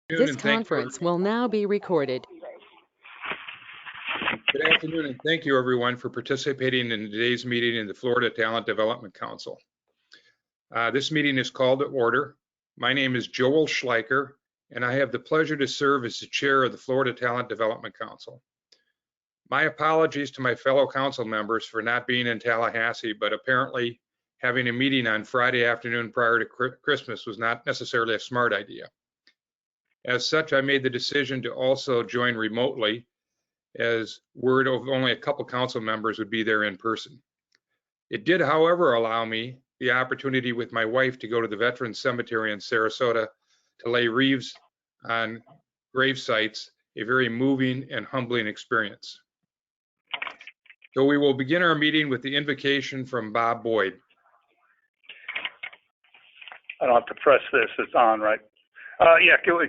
This conference will now be recorded. Good afternoon, and thank you everyone for participating in today's meeting in the Florida Talent Development Council. This meeting is called to order. My name is Joel Schleicher, and I have the pleasure to serve as the chair of the Florida Talent Development Council. My apologies to my fellow council members for not being in Tallahassee, but apparently having a meeting on Friday afternoon prior to Christmas was not necessarily a smart idea. As such, I made the decision to also join remotely, as word of only a couple council members would be there in person. It did, however, allow me the opportunity with my wife to go to the Veterans Cemetery in Sarasota to lay wreaths on grave sites, a very moving and humbling experience. So we will begin our meeting with the invocation from Bob Boyd. I don't have to press this, it's on, right?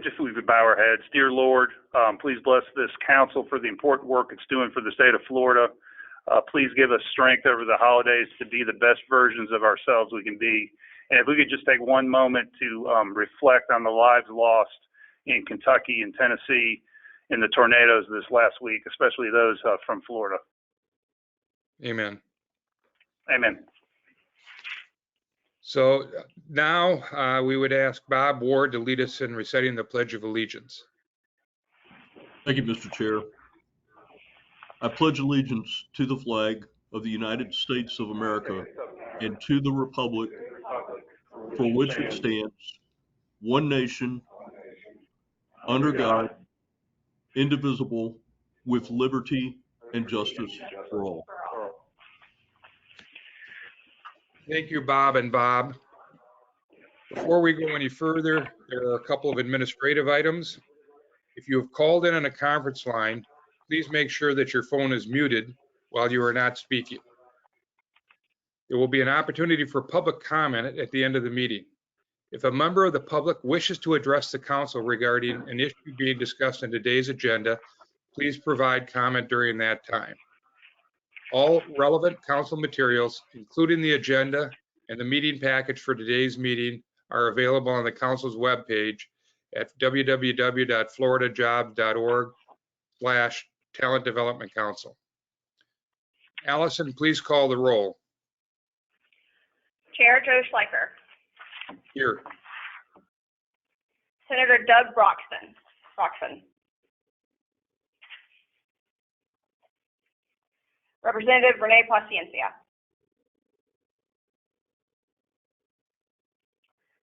Just we could bow our heads. Dear Lord, please bless this council for the important work it's doing for the state of Florida. Please give us strength over the holidays to be the best versions of ourselves we can be. And if we could just take one moment to reflect on the lives lost in Kentucky and Tennessee in the tornadoes this last week, especially those from Florida. Amen. Amen. So now we would ask Bob Ward to lead us in reciting the Pledge of Allegiance. Thank you, Mr. Chair. I pledge allegiance to the flag of the United States of America and to the republic for which it stands, one nation, under God, indivisible, with liberty and justice for all. Thank you, Bob and Bob. Before we go any further, there are a couple of administrative items. If you have called in on a conference line, please make sure that your phone is muted while you are not speaking. There will be an opportunity for public comment at the end of the meeting. If a member of the public wishes to address the council regarding an issue being discussed in today's agenda, please provide comment during that time. All relevant council materials, including the agenda and the meeting package for today's meeting, are available on the council's webpage at www.floridajobs.org/Talent Development Council. Allison, please call the roll. Chair Joe Schleicher. Here. Senator Doug Broxson. Representative Renee Paciencia.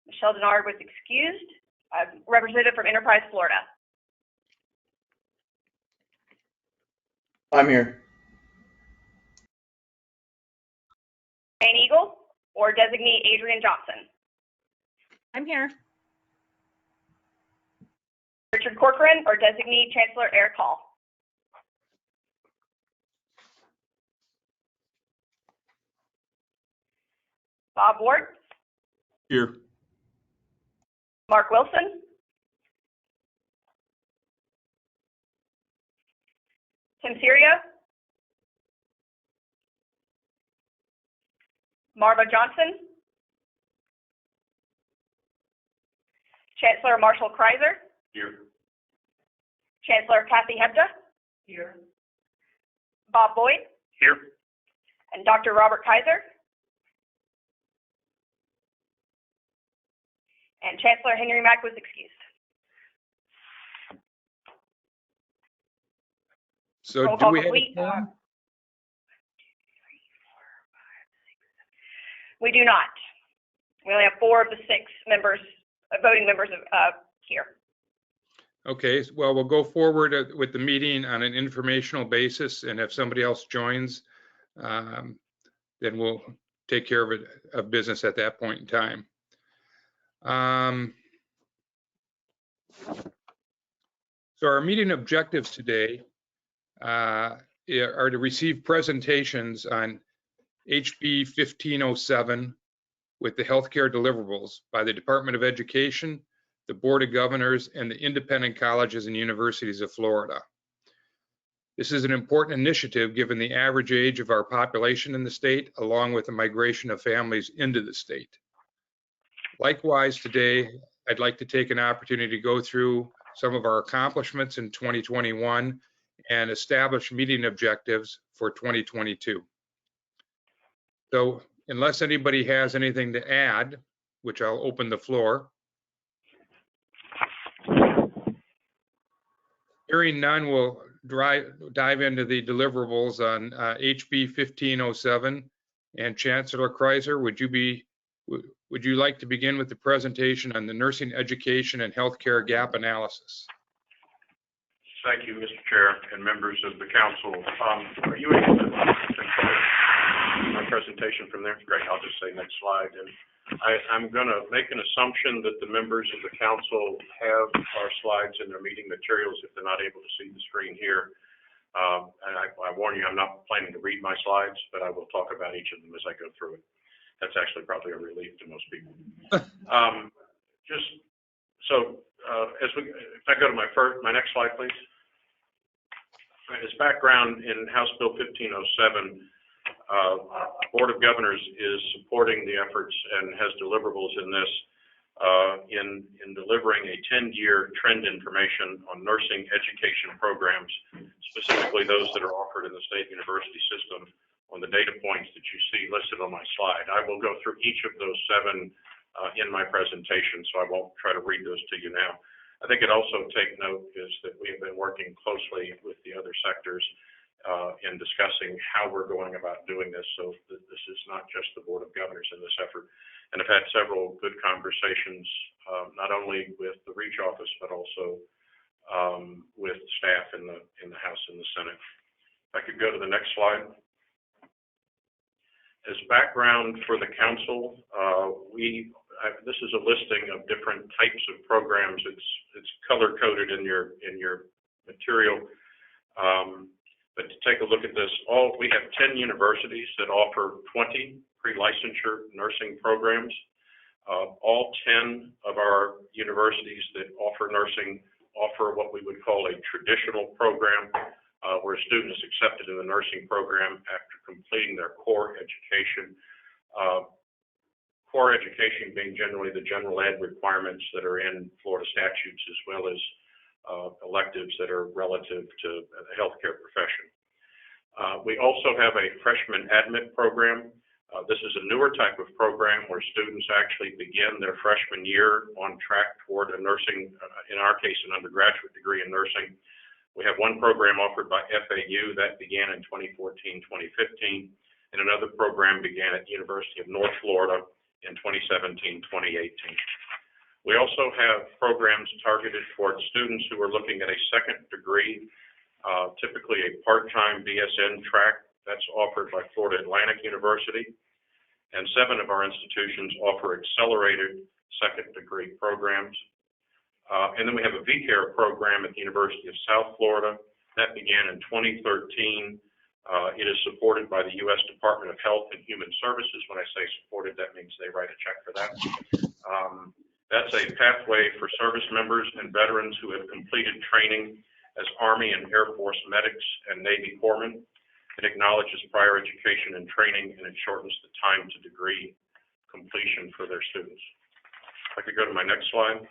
Michelle Denard was excused. Representative from Enterprise, Florida. I'm here. Jane Eagle or designee Adrian Johnson. I'm here. Richard Corcoran or designee Chancellor Eric Hall. Bob Ward. Here. Mark Wilson. Tim Serio. Marva Johnson. Chancellor Marshall Kreiser. Here. Chancellor Kathy Hebda. Here. Bob Boyd. Here. And Dr. Robert Kaiser. And Chancellor Henry Mack was excused. So Roll do call we have complete. a quorum? We do not. We only have 4 of the 6 members, voting members here. Okay, well, we'll go forward with the meeting on an informational basis, and if somebody else joins, then we'll take care of business at that point in time. So our meeting objectives today are to receive presentations on HB 1507 with the healthcare deliverables by the Department of Education, the Board of Governors, and the independent colleges and universities of Florida. This is an important initiative given the average age of our population in the state, along with the migration of families into the state. Likewise, today, I'd like to take an opportunity to go through some of our accomplishments in 2021, and establish meeting objectives for 2022. So unless anybody has anything to add, which I'll open the floor. Hearing none, we'll dive into the deliverables on HB 1507. And Chancellor Kreiser, would you like to begin with the presentation on the nursing education and healthcare gap analysis? Thank you, Mr. Chair and members of the council. Are you able to control my presentation from there? Great. I'll just say next slide. And I'm going to make an assumption that the members of the council have our slides in their meeting materials if they're not able to see the screen here. And I warn you, I'm not planning to read my slides, but I will talk about each of them as I go through it. That's actually probably a relief to most people. If I go to my next slide, please. As background, in House Bill 1507, Board of Governors is supporting the efforts and has deliverables in this in delivering a 10-year trend information on nursing education programs, specifically those that are offered in the state university system, on the data points that you see listed on my slide. I will go through each of those 7 in my presentation, so I won't try to read those to you now. I think it also take note is that we have been working closely with the other sectors in discussing how we're going about doing this, so that this is not just the Board of Governors in this effort. And I've had several good conversations, not only with the REACH office, but also with staff in the House and the Senate. If I could go to the next slide. As background for the council, this is a listing of different types of programs. It's color coded in your material. But to take a look at this, we have 10 universities that offer 20 pre-licensure nursing programs. All 10 of our universities that offer nursing offer what we would call a traditional program, where a student is accepted in the nursing program after completing their core education. Core education being generally the general ed requirements that are in Florida statutes, as well as electives that are relative to the healthcare profession. We also have a freshman admit program. This is a newer type of program where students actually begin their freshman year on track toward a nursing, in our case, an undergraduate degree in nursing. We have one program offered by FAU that began in 2014-2015, and another program began at the University of North Florida in 2017-2018. We also have programs targeted toward students who are looking at a second degree, typically a part-time BSN track that's offered by Florida Atlantic University. And 7 of our institutions offer accelerated second degree programs. And then we have a VCARE program at the University of South Florida that began in 2013. It is supported by the U.S. Department of Health and Human Services. When I say supported, that means they write a check for that. That's a pathway for service members and veterans who have completed training as Army and Air Force medics and Navy corpsmen. It acknowledges prior education and training, and it shortens the time to degree completion for their students. If I could go to my next slide.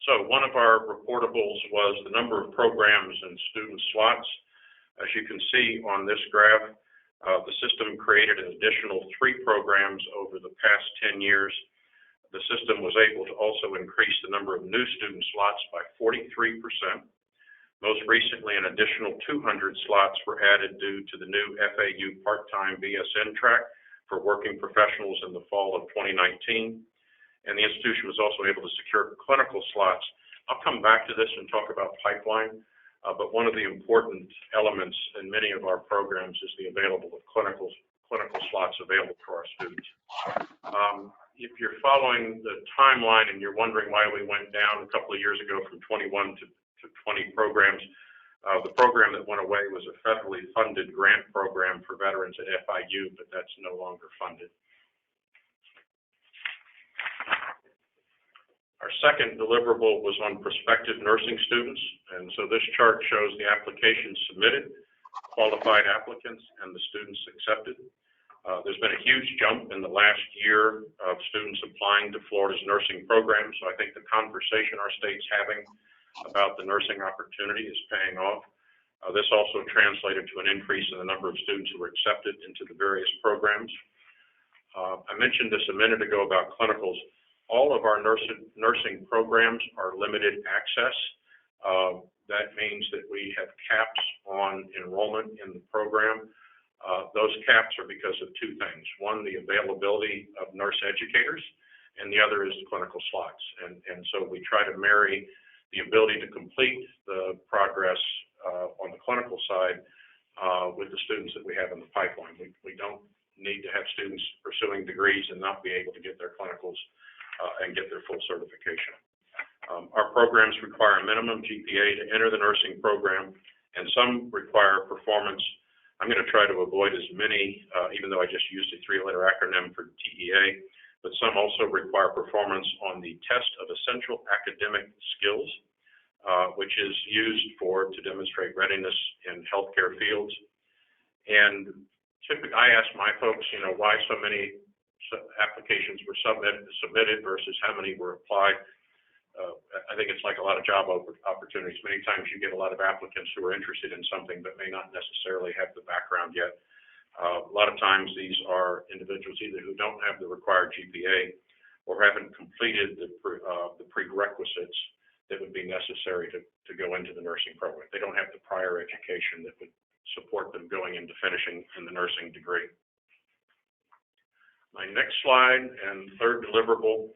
So one of our reportables was the number of programs and student slots. As you can see on this graph, the system created an additional 3 programs over the past 10 years. The system was able to also increase the number of new student slots by 43%. Most recently, an additional 200 slots were added due to the new FAU part-time BSN track for working professionals in the fall of 2019. And the institution was also able to secure clinical slots. I'll come back to this and talk about pipeline. But one of the important elements in many of our programs is the available clinical slots available for our students. If you're following the timeline and you're wondering why we went down a couple of years ago from 21 to 20 programs, the program that went away was a federally funded grant program for veterans at FIU, but that's no longer funded. Our second deliverable was on prospective nursing students, and so this chart shows the applications submitted, qualified applicants, and the students accepted. There's been a huge jump in the last year of students applying to Florida's nursing program, so I think the conversation our state's having about the nursing opportunity is paying off. This also translated to an increase in the number of students who were accepted into the various programs. I mentioned this a minute ago about clinicals. All of our nursing programs are limited access. That means that we have caps on enrollment in the program. Those caps are because of two things. One, the availability of nurse educators, and the other is clinical slots. And so we try to marry the ability to complete the progress on the clinical side with the students that we have in the pipeline. We don't need to have students pursuing degrees and not be able to get their clinicals and get their full certification. Our programs require a minimum GPA to enter the nursing program, and some require performance. I'm going to try to avoid as many, even though I just used a three-letter acronym for TEA, but some also require performance on the test of essential academic skills, which is used to demonstrate readiness in healthcare fields. And typically, I ask my folks, why so many applications were submitted versus how many were applied. I think it's like a lot of job opportunities. Many times you get a lot of applicants who are interested in something but may not necessarily have the background yet. A lot of times these are individuals either who don't have the required GPA or haven't completed the prerequisites that would be necessary to go into the nursing program. They don't have the prior education that would support them going into finishing in the nursing degree. My next slide and third deliverable.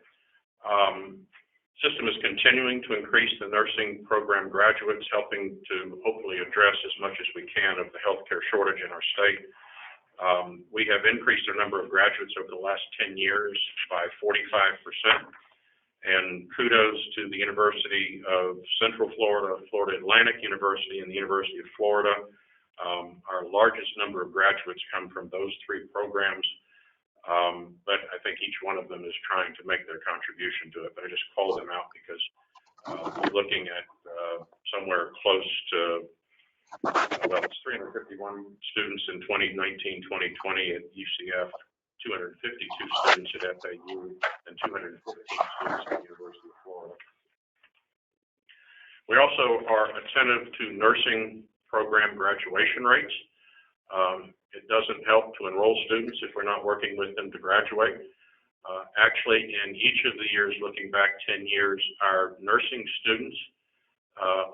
System is continuing to increase the nursing program graduates, helping to hopefully address as much as we can of the healthcare shortage in our state. We have increased our number of graduates over the last 10 years by 45%. And kudos to the University of Central Florida, Florida Atlantic University, and the University of Florida. Our largest number of graduates come from those three programs. But I think each one of them is trying to make their contribution to it. But I just call them out because we're looking at somewhere close to, it's 351 students in 2019-2020 at UCF, 252 students at FAU, and 215 students at the University of Florida. We also are attentive to nursing program graduation rates. It doesn't help to enroll students if we're not working with them to graduate. Actually, in each of the years, looking back 10 years, our nursing students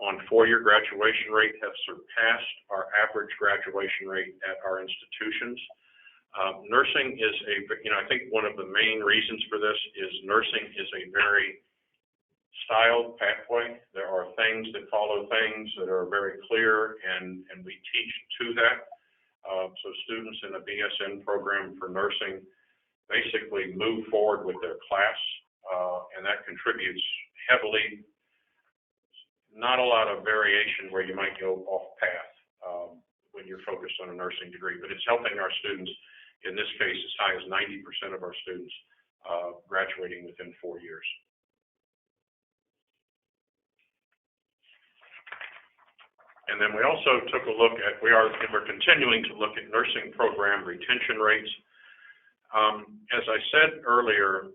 on four-year graduation rate have surpassed our average graduation rate at our institutions. Nursing is I think one of the main reasons for this is nursing is a very styled pathway. There are things that follow things that are very clear, and we teach to that. So students in a BSN program for nursing basically move forward with their class, and that contributes heavily. Not a lot of variation where you might go off path when you're focused on a nursing degree, but it's helping our students, in this case, as high as 90% of our students graduating within 4 years. And then we also took a look at, we're continuing to look at nursing program retention rates. As I said earlier,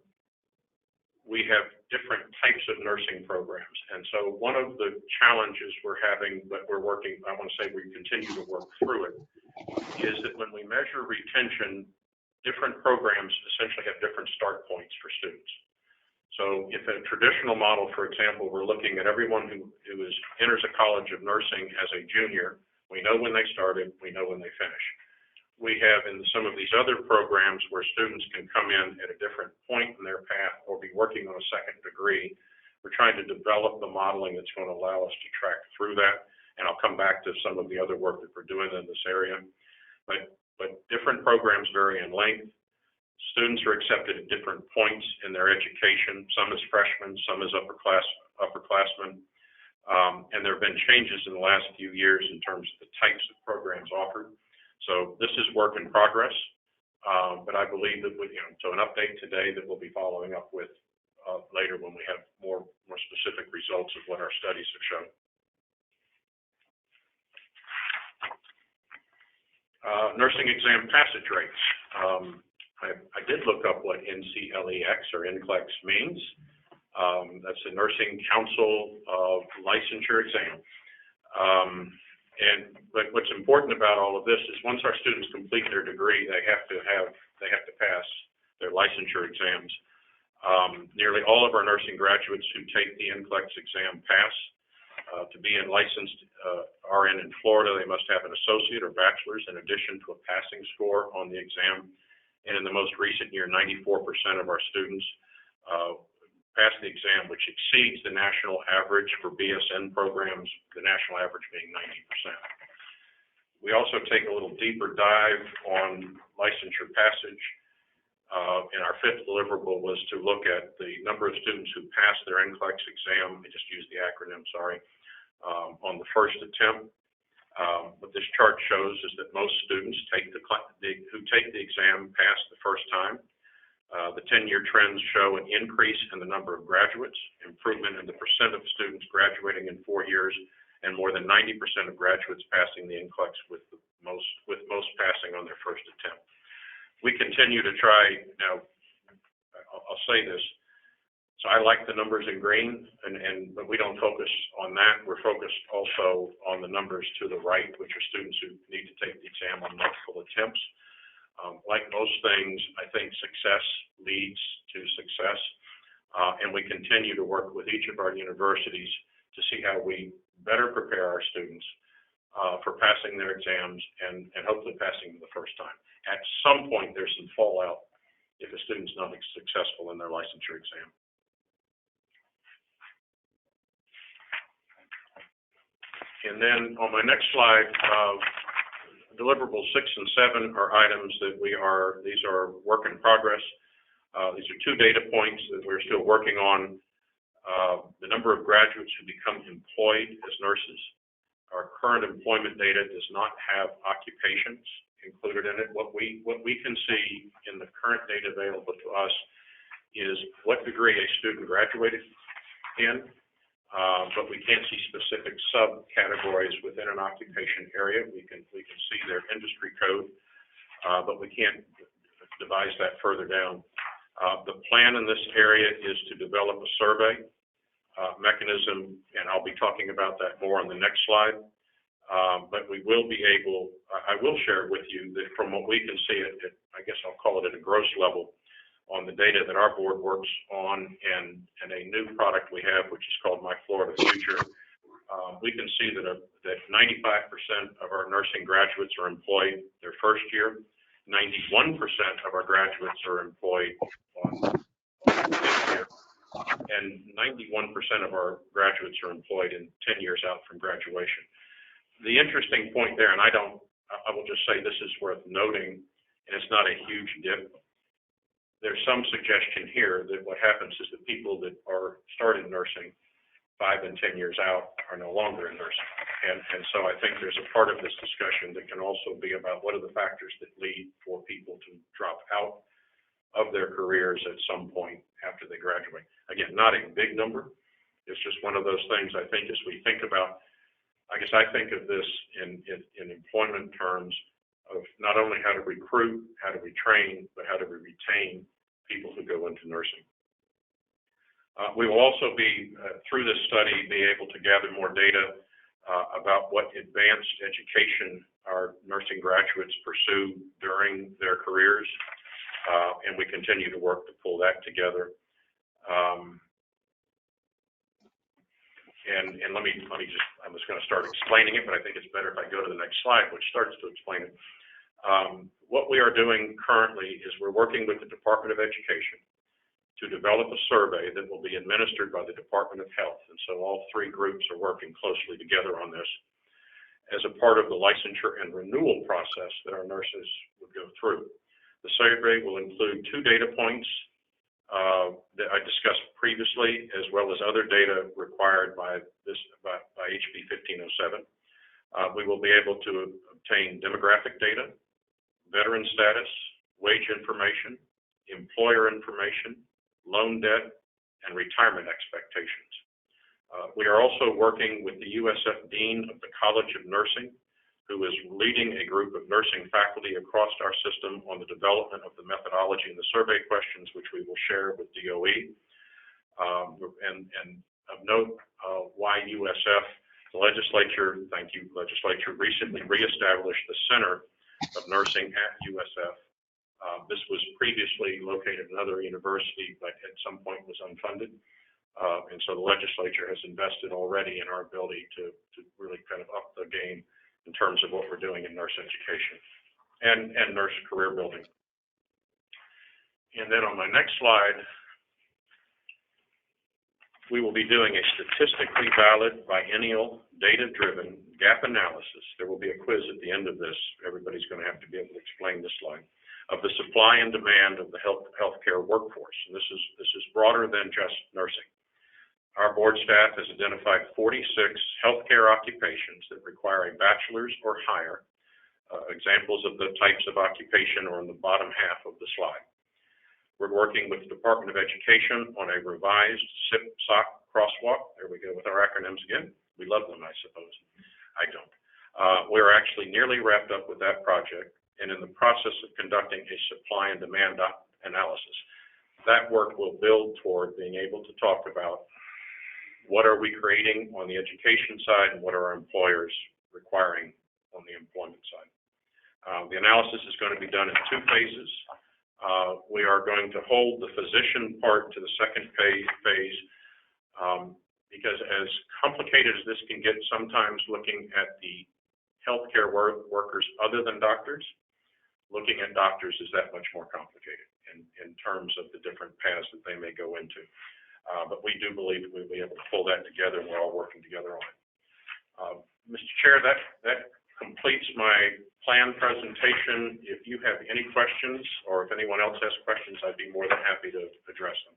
we have different types of nursing programs. And so one of the challenges we're having, but we're working, I want to say we continue to work through it, is that when we measure retention, different programs essentially have different start points for students. So if in a traditional model, for example, we're looking at everyone who enters a college of nursing as a junior, we know when they started, we know when they finish. We have in some of these other programs where students can come in at a different point in their path or be working on a second degree. We're trying to develop the modeling that's going to allow us to track through that. And I'll come back to some of the other work that we're doing in this area. But different programs vary in length. Students are accepted at different points in their education. Some as freshmen, some as upperclassmen. And there have been changes in the last few years in terms of the types of programs offered. So this is work in progress, but I believe that so an update today that we'll be following up with later when we have more specific results of what our studies have shown. Nursing exam passage rates. I did look up what NCLEX or NCLEX means. That's the Nursing Council Licensure Exam. But what's important about all of this is once our students complete their degree, they have to pass their licensure exams. Nearly all of our nursing graduates who take the NCLEX exam pass. To be a licensed RN in Florida, they must have an associate or bachelor's in addition to a passing score on the exam. And in the most recent year, 94% of our students passed the exam, which exceeds the national average for BSN programs, the national average being 90%. We also take a little deeper dive on licensure passage. And our fifth deliverable was to look at the number of students who passed their NCLEX exam, I just used the acronym, sorry, on the first attempt. What this chart shows is that most students who take the exam pass the first time. The 10-year trends show an increase in the number of graduates, improvement in the percent of students graduating in 4 years, and more than 90% of graduates passing the NCLEX with most passing on their first attempt. We continue to try, now, I'll say this, so I like the numbers in green, but we don't focus on that. We're focused also on the numbers to the right, which are students who need to take the exam on multiple attempts. Like most things, I think success leads to success, and we continue to work with each of our universities to see how we better prepare our students for passing their exams and hopefully passing them the first time. At some point, there's some fallout if a student's not successful in their licensure exam. And then on my next slide, deliverables 6 and 7 are items that these are work in progress. These are 2 data points that we're still working on. The number of graduates who become employed as nurses. Our current employment data does not have occupations included in it. What we can see in the current data available to us is what degree a student graduated in, but we can't see specific subcategories within an occupation area. We can see their industry code, but we can't devise that further down. The plan in this area is to develop a survey mechanism, and I'll be talking about that more on the next slide. But we will be able, I will share with you that from what we can see, I guess I'll call it at a gross level, on the data that our board works on and a new product we have, which is called My Florida Future. We can see that 95% of our nursing graduates are employed their first year. 91% of our graduates are employed on the fifth year. And 91% of our graduates are employed in 10 years out from graduation. The interesting point there, and I will just say this is worth noting, and it's not a huge dip. There's some suggestion here that what happens is that people that are started nursing 5 and 10 years out are no longer in nursing. And so I think there's a part of this discussion that can also be about what are the factors that lead for people to drop out of their careers at some point after they graduate. Again, not a big number. It's just one of those things I think as we think about, I guess I think of this in employment terms of not only how to recruit, how to retrain, but how to retain people who go into nursing. We will also be, through this study, be able to gather more data about what advanced education our nursing graduates pursue during their careers, and we continue to work to pull that together. And let me just, I'm just going to start explaining it, but I think it's better if I go to the next slide, which starts to explain it. What we are doing currently is we're working with the Department of Education to develop a survey that will be administered by the Department of Health. And so all 3 groups are working closely together on this as a part of the licensure and renewal process that our nurses would go through. The survey will include 2 data points that I discussed previously, as well as other data required by HB 1507. We will be able to obtain demographic data, veteran status, wage information, employer information, loan debt, and retirement expectations. We are also working with the USF Dean of the College of Nursing who is leading a group of nursing faculty across our system on the development of the methodology and the survey questions, which we will share with DOE. And of note, YUSF, the legislature, thank you, legislature, recently reestablished the Center of Nursing at USF. This was previously located at another university, but at some point was unfunded. And so the legislature has invested already in our ability to really kind of up the game in terms of what we're doing in nurse education and nurse career building. And then on my next slide, we will be doing a statistically valid, biennial, data-driven gap analysis. There will be a quiz at the end of this. Everybody's going to have to be able to explain this slide, of the supply and demand of the healthcare workforce. And this is broader than just nursing. Our board staff has identified 46 healthcare occupations that require a bachelor's or higher. Examples of the types of occupation are in the bottom half of the slide. We're working with the Department of Education on a revised SIP-SOC crosswalk. There we go with our acronyms again. We love them, I suppose. I don't. We're actually nearly wrapped up with that project and in the process of conducting a supply and demand analysis. That work will build toward being able to talk about what are we creating on the education side and what are our employers requiring on the employment side. The analysis is going to be done in 2 phases. We are going to hold the physician part to the second phase because as complicated as this can get, sometimes looking at the healthcare workers other than doctors, looking at doctors is that much more complicated in terms of the different paths that they may go into. But we do believe that we'll be able to pull that together, and we're all working together on it. Mr. Chair, that completes my planned presentation. If you have any questions, or if anyone else has questions, I'd be more than happy to address them.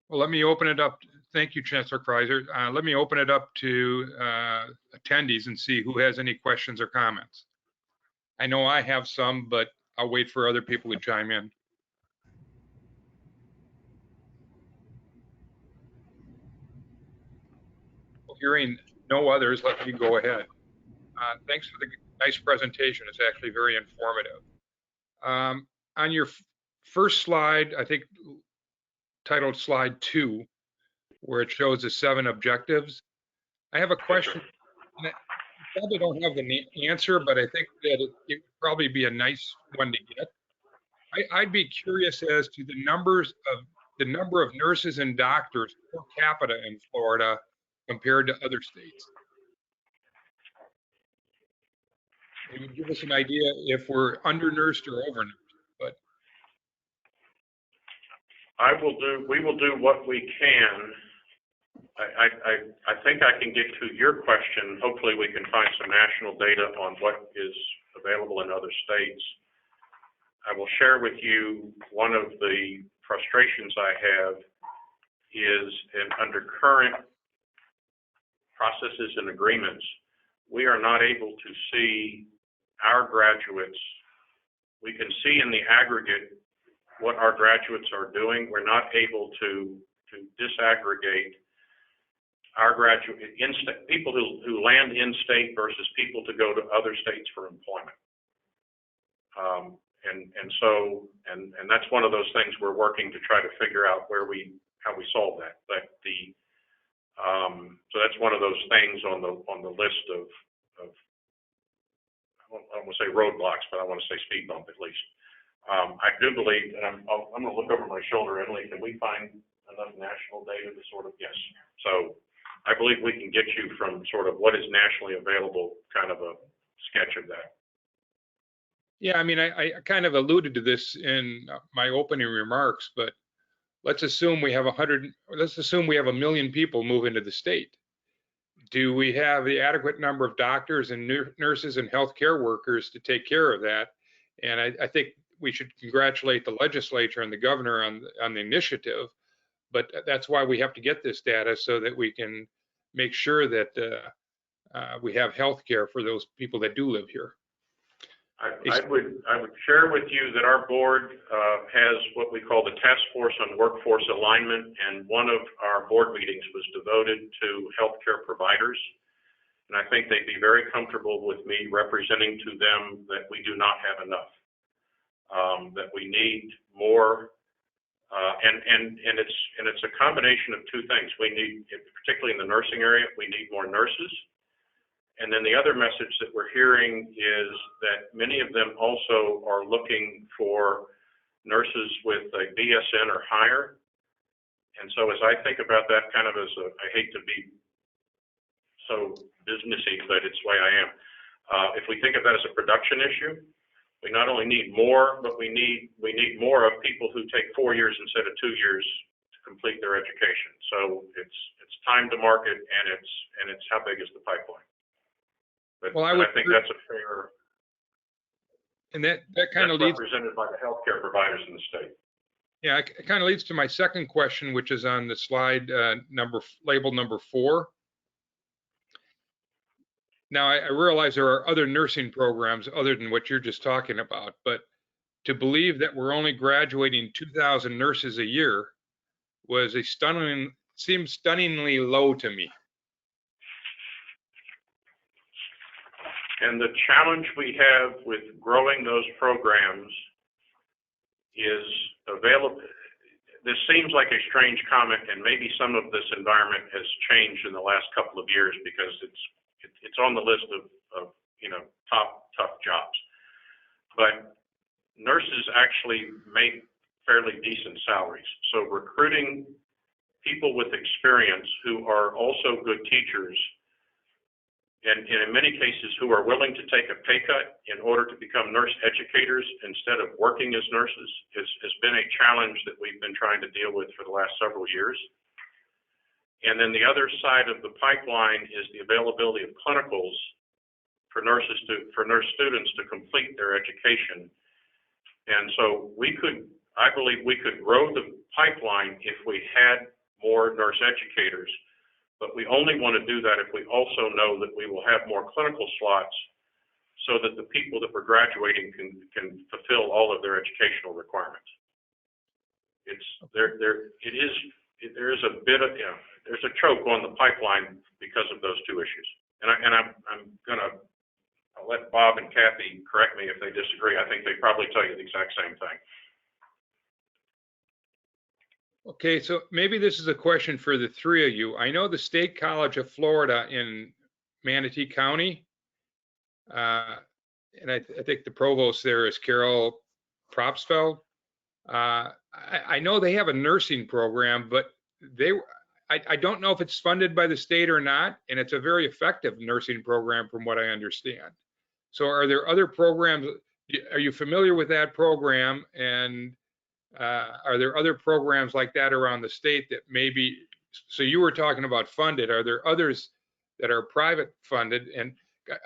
Well, let me open it up. Thank you, Chancellor Kreiser. Let me open it up to attendees and see who has any questions or comments. I know I have some, but I'll wait for other people to chime in. Hearing no others, let me go ahead. Thanks for the nice presentation. It's actually very informative. On your first slide, I think titled slide 2, where it shows the 7 objectives, I have a question. I probably don't have the answer, but I think that it would probably be a nice one to get. I'd be curious as to the number of nurses and doctors per capita in Florida compared to other states. It would give us an idea if we're under-nursed or over-nursed. But we will do what we can. I think I can get to your question. Hopefully we can find some national data on what is available in other states. I will share with you one of the frustrations I have is under current processes and agreements, we are not able to see our graduates. We can see in the aggregate what our graduates are doing. We're not able to disaggregate our people who land in state versus people to go to other states for employment. And that's one of those things we're working to try to figure out how we solve that. So that's one of those things on the list of I don't want to say roadblocks, but I want to say speed bump at least. I do believe, and I'm going to look over my shoulder, Emily, can we find enough national data to sort of, yes. So I believe we can get you from sort of what is nationally available, kind of a sketch of that. yeah, I mean, I kind of alluded to this in my opening remarks, but let's assume we have 1 million people move into the state. Do we have the adequate number of doctors and nurses and healthcare workers to take care of that? And I think we should congratulate the legislature and the governor on the initiative, but that's why we have to get this data so that we can make sure that we have healthcare for those people that do live here. I would share with you that our board has what we call the Task Force on Workforce Alignment, and one of our board meetings was devoted to healthcare providers And I think they'd be very comfortable with me representing to them that we do not have enough, that we need more. And it's a combination of two things. We need, particularly in the nursing area, we need more nurses. And then the other message that we're hearing is that many of them also are looking for nurses with a BSN or higher. And so as I think about that kind of as a, I hate to be so businessy, but it's the way I am. If we think of that as a production issue, we not only need more, but we need more of people who take 4 years instead of 2 years to complete their education. So it's time to market, and it's how big is the pipeline. But, Well, I think that's a fair. And that kind of leads, represented by the healthcare providers in the state. yeah, it kind of leads to my second question, which is on the slide labeled number 4. Now, I realize there are other nursing programs other than what you're just talking about, but to believe that we're only graduating 2,000 nurses a year seems stunningly low to me. And the challenge we have with growing those programs is available. This seems like a strange comment, and maybe some of this environment has changed in the last couple of years because it's on the list of top tough jobs. But nurses actually make fairly decent salaries. So recruiting people with experience who are also good teachers, and in many cases who are willing to take a pay cut in order to become nurse educators instead of working as nurses has been a challenge that we've been trying to deal with for the last several years. And then the other side of the pipeline is the availability of clinicals for nurse students to complete their education. And so I believe we could grow the pipeline if we had more nurse educators. But we only want to do that if we also know that we will have more clinical slots so that the people that we're graduating can fulfill all of their educational requirements. There is a bit of, there's a choke on the pipeline because of those two issues. I'll let Bob and Kathy correct me if they disagree. I think they probably tell you the exact same thing. Okay, so maybe this is a question for the three of you. I know the State College of Florida in Manatee County, and I think the provost there is Carol Propsfeld. I know they have a nursing program, but I don't know if it's funded by the state or not, and it's a very effective nursing program from what I understand. So are there other programs? Are you familiar with that program? And are there other programs like that around the state that maybe, so you were talking about funded, are there others that are private funded? And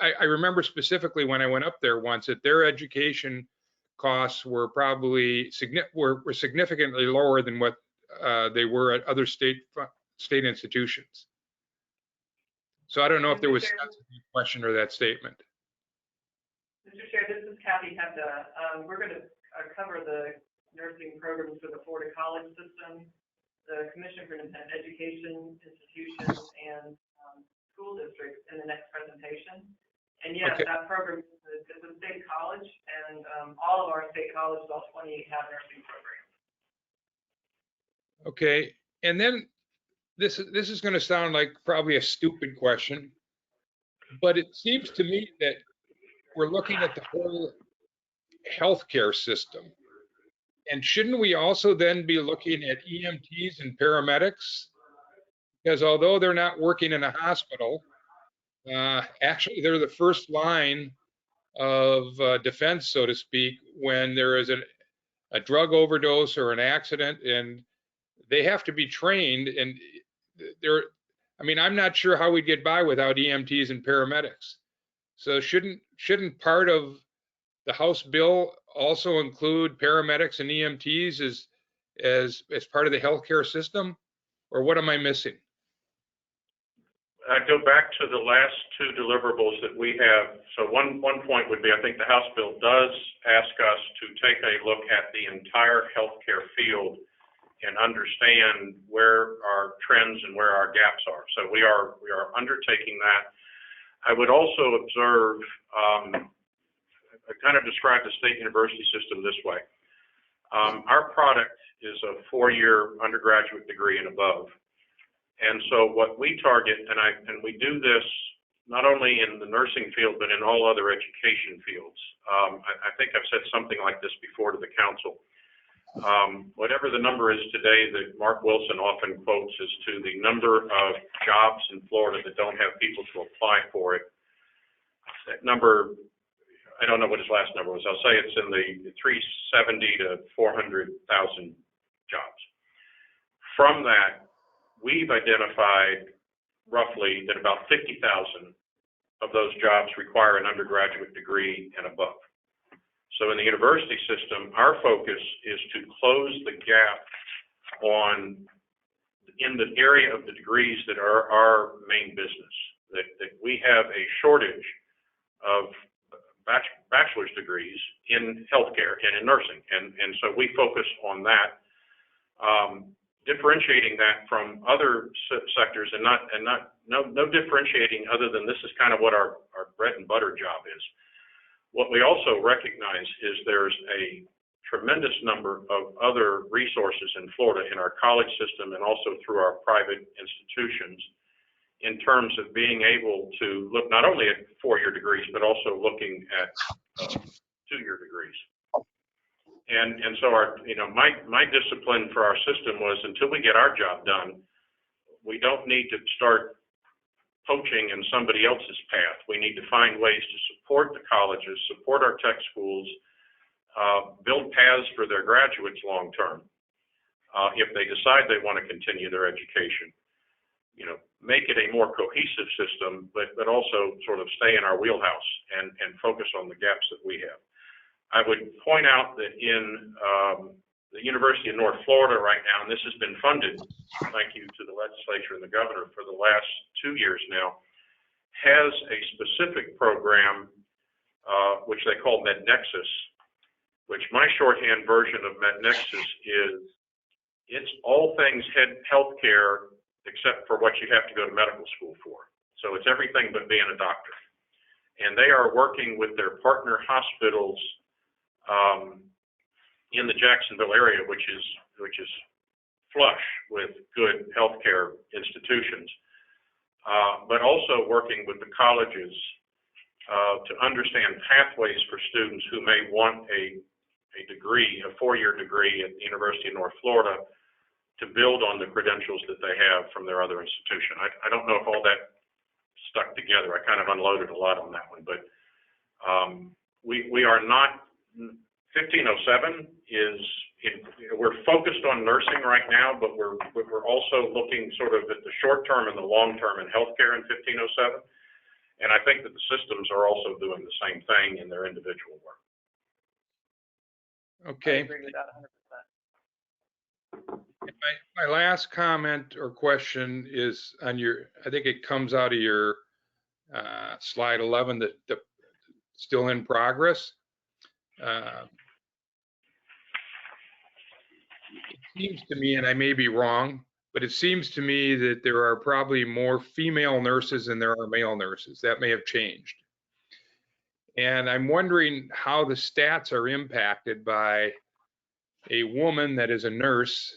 I remember specifically when I went up there once that their education costs were probably significantly lower than what they were at other state institutions. So I don't know if there was a question or that statement. Mr. Chair, this is Kathy Hebda. We're going to cover the nursing programs for the Florida College System, the Commission for Independent Education Institutions, and school districts in the next presentation. And yes, okay. That program is a state college, and all of our state colleges, all 28, have nursing programs. Okay, and then this is going to sound like probably a stupid question, but it seems to me that we're looking at the whole healthcare system. And shouldn't we also then be looking at EMTs and paramedics? Because although they're not working in a hospital, actually they're the first line of defense, so to speak, when there is a drug overdose or an accident, and they have to be trained. And I'm not sure how we'd get by without EMTs and paramedics. So shouldn't part of the House bill also include paramedics and EMTs as part of the healthcare system, or what am I missing? I go back to the last two deliverables that we have. So one point would be, I think the House bill does ask us to take a look at the entire healthcare field and understand where our trends and where our gaps are. So we are undertaking that. I would also observe, I kind of describe the state university system this way. Our product is a 4-year undergraduate degree and above. And so what we target, and we do this not only in the nursing field, but in all other education fields. I think I've said something like this before to the council. Whatever the number is today that Mark Wilson often quotes as to the number of jobs in Florida that don't have people to apply for it. That number, I don't know what his last number was. I'll say it's in the 370 to 400,000 jobs. From that, we've identified roughly that about 50,000 of those jobs require an undergraduate degree and above. So in the university system, our focus is to close the gap in the area of the degrees that are our main business, that we have a shortage of bachelor's degrees in healthcare and in nursing. And so we focus on that, differentiating that from other sectors and no differentiating other than this is kind of what our bread and butter job is. What we also recognize is there's a tremendous number of other resources in Florida in our college system and also through our private institutions in terms of being able to look not only at 4-year degrees, but also looking at 2-year degrees. And so my discipline for our system was until we get our job done, we don't need to start poaching in somebody else's path. We need to find ways to support the colleges, support our tech schools, build paths for their graduates long term. If they decide they want to continue their education, make it a more cohesive system, but also sort of stay in our wheelhouse and focus on the gaps that we have. I would point out that in the University of North Florida right now, and this has been funded, thank you to the legislature and the governor for the last 2 years now, has a specific program which they call MedNexus, which my shorthand version of MedNexus is it's all things healthcare except for what you have to go to medical school for. So it's everything but being a doctor. And they are working with their partner hospitals in the Jacksonville area, which is flush with good healthcare institutions, but also working with the colleges to understand pathways for students who may want a degree, a 4-year degree at the University of North Florida to build on the credentials that they have from their other institution. I don't know if all that stuck together. I kind of unloaded a lot on that one, but we are not. 1507 is, we're focused on nursing right now, but we're also looking sort of at the short term and the long term in healthcare in 1507. And I think that the systems are also doing the same thing in their individual work. Okay. I agree with that 100%. My last comment or question is on I think it comes out of your slide 11, that still in progress. It seems to me, and I may be wrong, but it seems to me that there are probably more female nurses than there are male nurses. That may have changed. And I'm wondering how the stats are impacted by a woman that is a nurse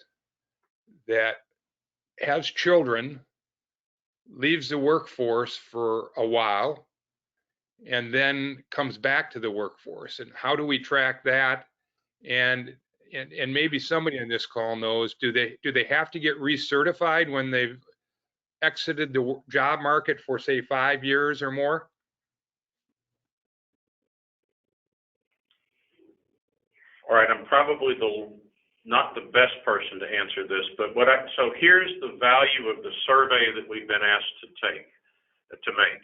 that has children, leaves the workforce for a while, and then comes back to the workforce. And how do we track that? And maybe somebody on this call knows, do they have to get recertified when they've exited the job market for, say, 5 years or more? All right, I'm probably not the best person to answer this, but so here's the value of the survey that we've been asked to make,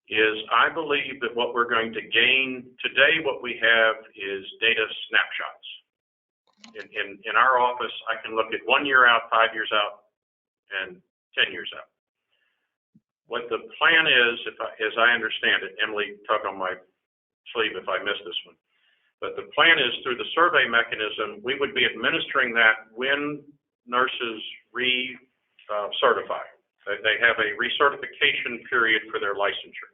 is I believe that what we're going to gain today, what we have is data snapshots. In our office, I can look at 1 year out, 5 years out, and 10 years out. What the plan is, as I understand it, Emily, tug on my sleeve if I miss this one, but the plan is through the survey mechanism, we would be administering that when nurses recertify. They have a recertification period for their licensure.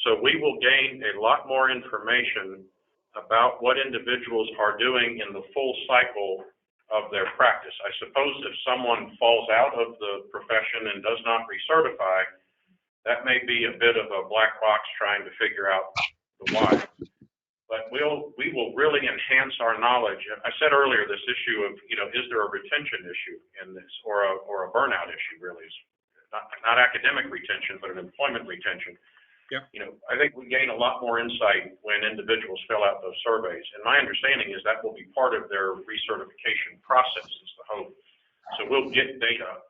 So we will gain a lot more information about what individuals are doing in the full cycle of their practice. I suppose if someone falls out of the profession and does not recertify, that may be a bit of a black box trying to figure out the why. But we will really enhance our knowledge. I said earlier, this issue of, is there a retention issue in this, or a burnout issue, really? Not academic retention, but an employment retention. Yeah. I think we gain a lot more insight when individuals fill out those surveys. And my understanding is that will be part of their recertification process, is the hope. So we'll get data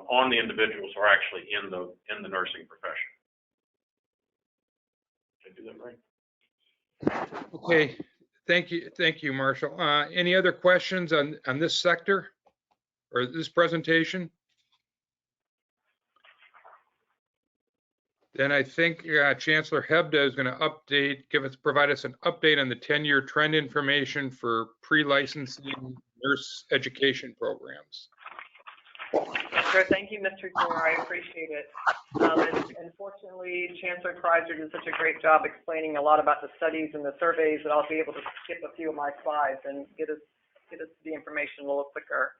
on the individuals who are actually in the nursing profession. Did I do that right? Okay, thank you, Marshall. Any other questions on this sector or this presentation? Then I think Chancellor Hebda is going to provide us an update on the 10-year trend information for pre-licensing nurse education programs. Sure. Thank you, Mr. Chair. I appreciate it. Unfortunately, Chancellor Kreiser did such a great job explaining a lot about the studies and the surveys that I'll be able to skip a few of my slides and get us the information a little quicker.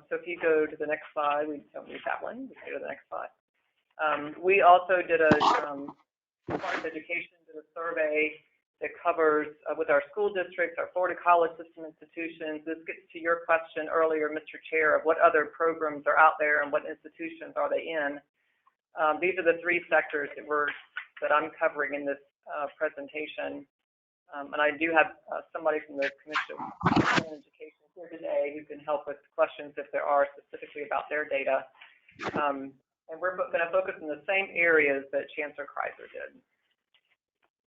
So if you go to the next slide, we don't need that one. We go to the next slide. We also did Department of Education did a survey that covers with our school districts, our Florida college system institutions. This gets to your question earlier, Mr. Chair, of what other programs are out there and what institutions are they in. These are the three sectors that I'm covering in this presentation. And I do have somebody from the Commission on Education here today who can help with questions if there are specifically about their data. And we're going to focus on the same areas that Chancellor Kreiser did.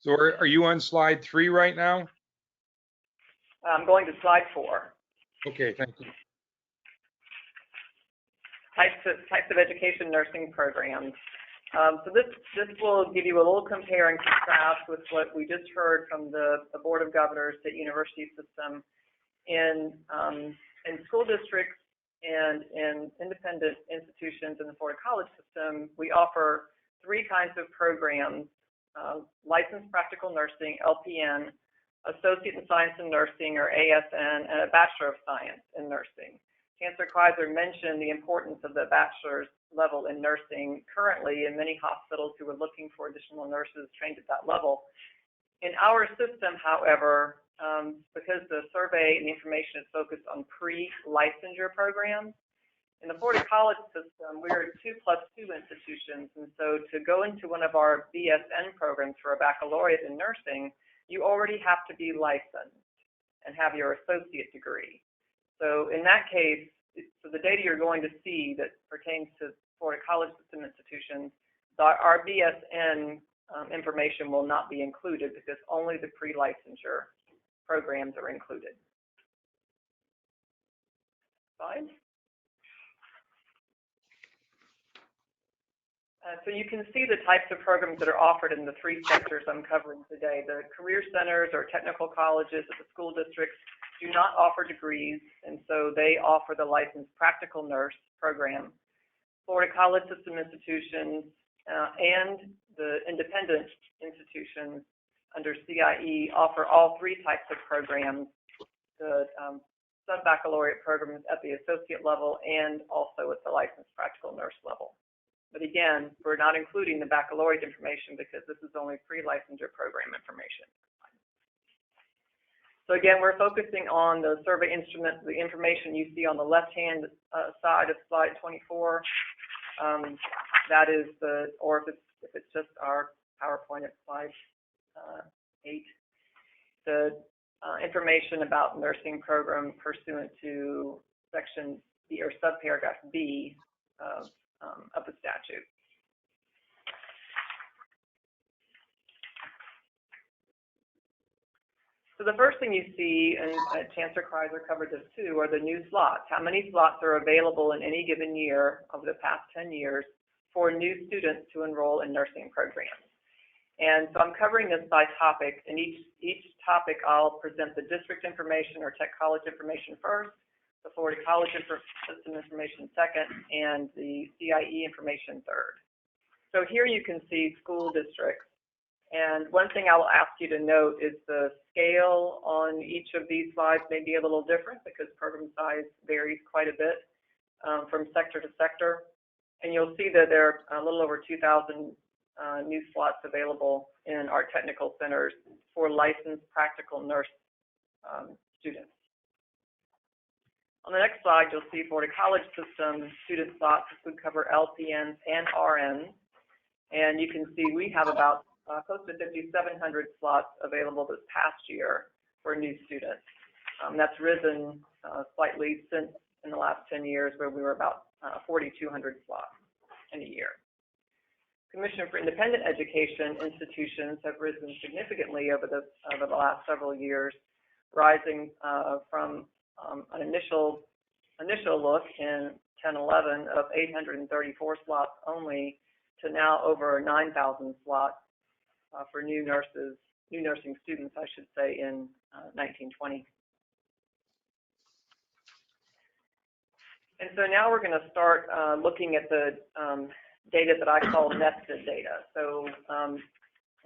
So are you on slide 3 right now? I'm going to slide 4. Okay, thank you. Types of education nursing programs. So this will give you a little compare and contrast with what we just heard from the Board of Governors State University System. In school districts and in independent institutions in the Florida college system, we offer 3 kinds of programs: licensed practical nursing, LPN, associate in science in nursing, or ASN, and a Bachelor of Science in nursing. Chancellor Kreiser mentioned the importance of the bachelor's level in nursing currently in many hospitals who are looking for additional nurses trained at that level. In our system, however, because the survey and the information is focused on pre-licensure programs, in the Florida college system, we're 2+2 institutions, and so to go into one of our BSN programs for a baccalaureate in nursing, you already have to be licensed and have your associate degree. So in that case, so the data you're going to see that pertains to Florida college system institutions, our BSN information will not be included because only the pre-licensure programs are included. Slide. So you can see the types of programs that are offered in the 3 sectors I'm covering today. The career centers or technical colleges at the school districts do not offer degrees, and so they offer the licensed practical nurse program. Florida college system institutions and the independent institutions under CIE offer all 3 types of programs, the sub-baccalaureate programs at the associate level and also at the licensed practical nurse level. But again, we're not including the baccalaureate information because this is only pre-licensure program information. So again, we're focusing on the survey instrument, the information you see on the left-hand side of slide 24. That is or if it's just our PowerPoint at slide 8, the information about nursing program pursuant to section B or subparagraph B of the statute. So the first thing you see, and Chancellor Kreiser covered this too, are the new slots. How many slots are available in any given year over the past 10 years for new students to enroll in nursing programs? And so I'm covering this by topic. In each topic, I'll present the district information or tech college information first, the Florida college system information second, and the CIE information third. So here you can see school districts. And one thing I will ask you to note is the scale on each of these slides may be a little different because program size varies quite a bit from sector to sector. And you'll see that there are a little over 2,000 new slots available in our technical centers for licensed practical nurse students. On the next slide, you'll see Florida College System student slots. This would cover LPNs and RNs. And you can see we have about close to 5,700 slots available this past year for new students. That's risen slightly since in the last 10 years, where we were about 4,200 slots in a year. Commission for Independent Education institutions have risen significantly over the last several years, rising from an initial look in 10-11 of 834 slots only to now over 9,000 slots for new nursing students, I should say, in 1920. And so now we're going to start looking at the data that I call nested data. So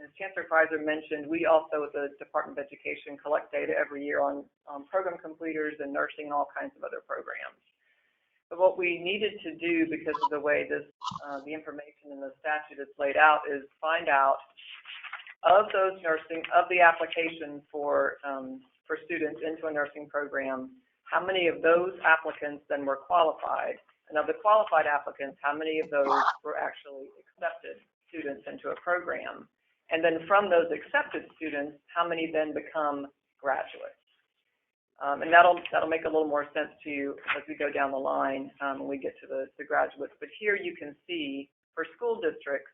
as Chancellor Kreiser mentioned, we also at the Department of Education collect data every year on program completers and nursing and all kinds of other programs. But what we needed to do, because of the way this the information in the statute is laid out, is find out of the applications for students into a nursing program, how many of those applicants then were qualified, and of the qualified applicants, how many of those were actually accepted students into a program, and then from those accepted students, how many then become graduates. And that'll make a little more sense to you as we go down the line when we get to the graduates. But here you can see for school districts,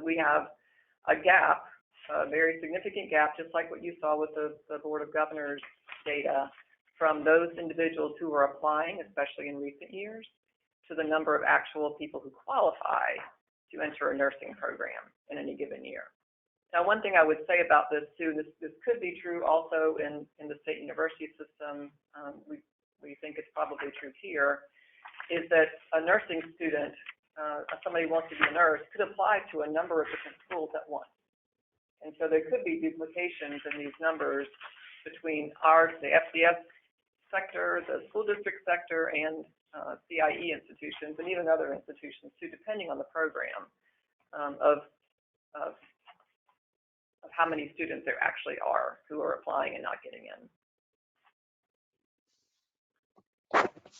we have a gap, a very significant gap, just like what you saw with the Board of Governors data, from those individuals who are applying, especially in recent years, to the number of actual people who qualify to enter a nursing program in any given year. Now, one thing I would say about this too, this could be true also in the state university system, we think it's probably true here, is that a nursing student, somebody who wants to be a nurse, could apply to a number of different schools at once. And so there could be duplications in these numbers between the FCS sector, the school district sector, and CIE institutions, and even other institutions too, depending on the program, of how many students there actually are who are applying and not getting in.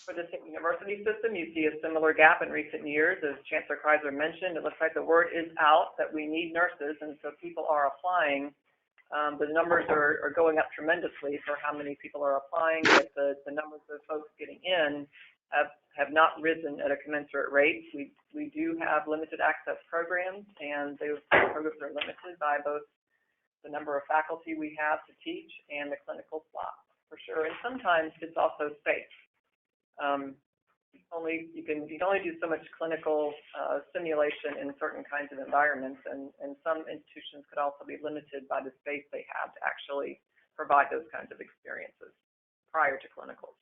For the university system, you see a similar gap in recent years. As Chancellor Kreiser mentioned, it looks like the word is out that we need nurses, and so people are applying. The numbers are going up tremendously for how many people are applying, but the numbers of folks getting in have not risen at a commensurate rate. We do have limited access programs, and those programs are limited by both the number of faculty we have to teach and the clinical slots, for sure. And sometimes it's also space. You can only do so much clinical simulation in certain kinds of environments, and some institutions could also be limited by the space they have to actually provide those kinds of experiences prior to clinicals.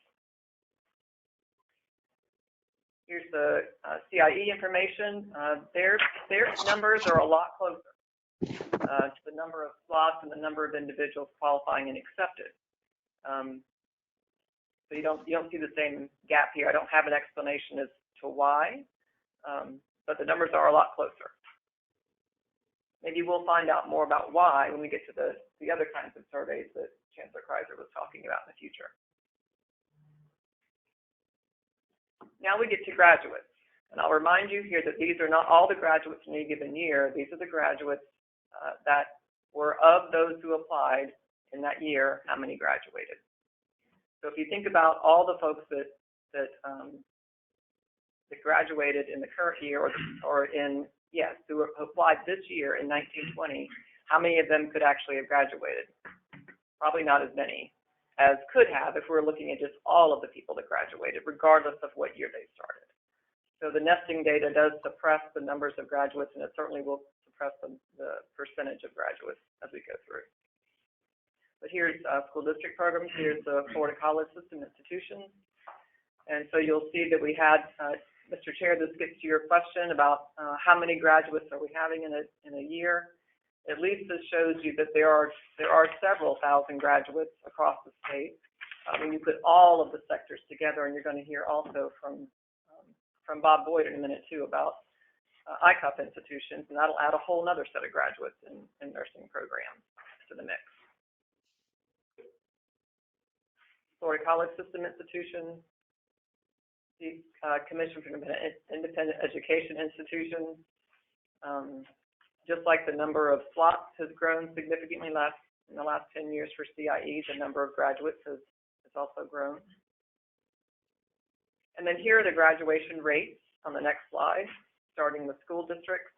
Here's the CIE information. Their numbers are a lot closer to the number of slots and the number of individuals qualifying and accepted. So you don't see the same gap here. I don't have an explanation as to why, but the numbers are a lot closer. Maybe we'll find out more about why when we get to the other kinds of surveys that Chancellor Kreiser was talking about in the future. Now we get to graduates. And I'll remind you here that these are not all the graduates in any given year. These are the graduates that were of those who applied in that year, how many graduated. So if you think about all the folks that graduated in the current year who applied this year in 1920, how many of them could actually have graduated? Probably not as many as could have if we were looking at just all of the people that graduated, regardless of what year they started. So the nesting data does suppress the numbers of graduates, and it certainly will suppress the percentage of graduates as we go through. But here's school district programs. Here's the Florida College System institutions. And so you'll see that we had Mr. Chair, this gets to your question about how many graduates are we having in a year. At least this shows you that there are several thousand graduates across the state. When you put all of the sectors together, and you're going to hear also from Bob Boyd in a minute too about ICUP institutions, and that'll add a whole other set of graduates in nursing programs to the mix. Florida College System institutions, the Commission for Independent Education institutions. Just like the number of slots has grown significantly in the last 10 years for CIE, the number of graduates has also grown. And then here are the graduation rates on the next slide, starting with school districts.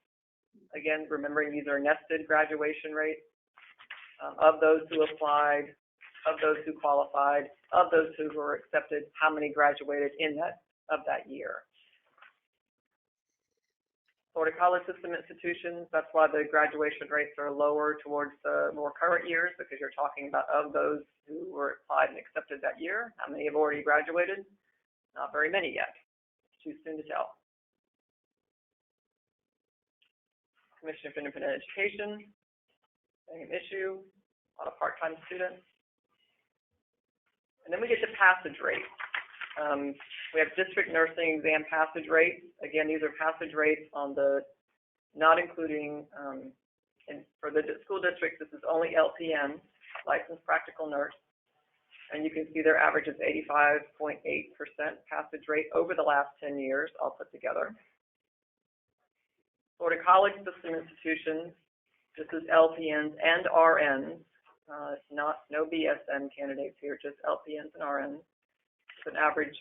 Again, remembering these are nested graduation rates of those who applied, of those who qualified, of those who were accepted, how many graduated of that year. Florida College System institutions, that's why the graduation rates are lower towards the more current years, because you're talking about of those who were applied and accepted that year, how many have already graduated? Not very many yet. It's too soon to tell. Commission for Independent Education, same issue, a lot of part-time students. And then we get to passage rates. We have district nursing exam passage rates. Again, these are passage rates on the, not including, and for the school districts, this is only LPN, licensed practical nurse. And you can see their average is 85.8% passage rate over the last 10 years, all put together. Florida College System institutions, this is LPNs and RNs. It's no BSN candidates here, just LPNs and RNs. It's an average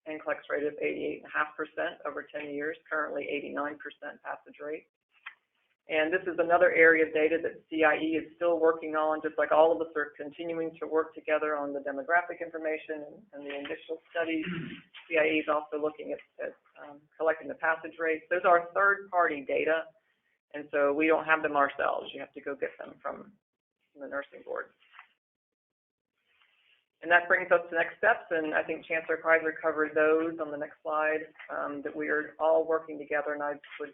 NCLEX rate of 88.5% over 10 years, currently 89% passage rate. And this is another area of data that CIE is still working on, just like all of us are continuing to work together on the demographic information and the initial studies. CIE is also looking at collecting the passage rates. Those are third-party data, and so we don't have them ourselves. You have to go get them from the nursing board. And that brings us to next steps, and I think Chancellor Kreiser covered those on the next slide, that we are all working together, and I would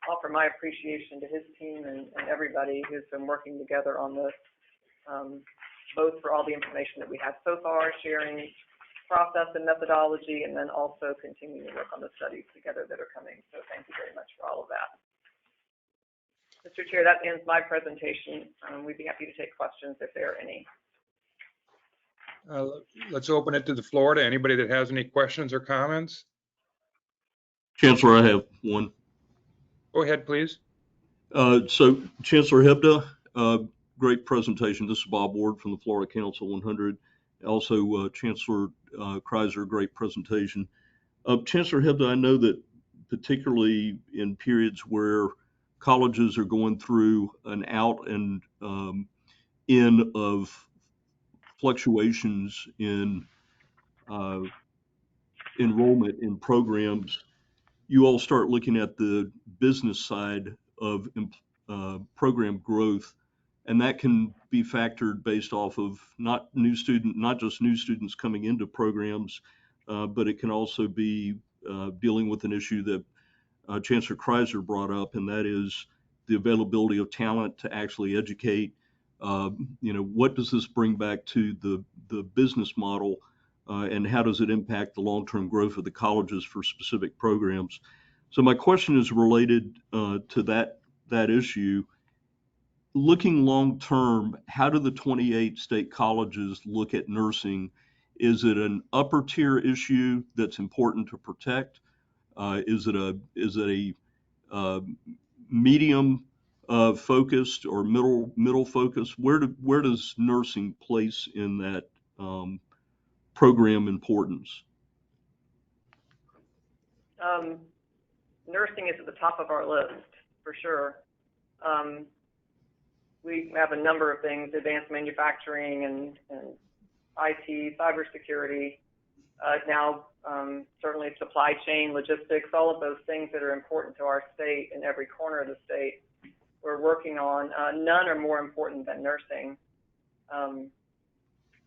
offer my appreciation to his team and everybody who's been working together on this, both for all the information that we have so far, sharing process and methodology, and then also continuing to work on the studies together that are coming. So thank you very much for all of that. Mr. Chair, that ends my presentation. We'd be happy to take questions if there are any. Let's open it to the floor to anybody that has any questions or comments. Chancellor, I have one. Go ahead, please. So Chancellor Hebda, great presentation. This is Bob Ward from the Florida Council 100. Also, Chancellor Kreiser, great presentation. Chancellor Hebda, I know that particularly in periods where colleges are going through an out and in of fluctuations in enrollment in programs, you all start looking at the business side of program growth, and that can be factored based off of not just new students coming into programs, but it can also be dealing with an issue that Chancellor Kreiser brought up, and that is the availability of talent to actually educate. What does this bring back to the business model, and how does it impact the long-term growth of the colleges for specific programs? So my question is related to that issue. Looking long-term, how do the 28 state colleges look at nursing? Is it an upper tier issue that's important to protect? Is it a medium focused or middle focused? Where does nursing place in that program importance? Nursing is at the top of our list, for sure. We have a number of things, advanced manufacturing and IT, cybersecurity, now certainly supply chain, logistics, all of those things that are important to our state in every corner of the state we're working on. None are more important than nursing.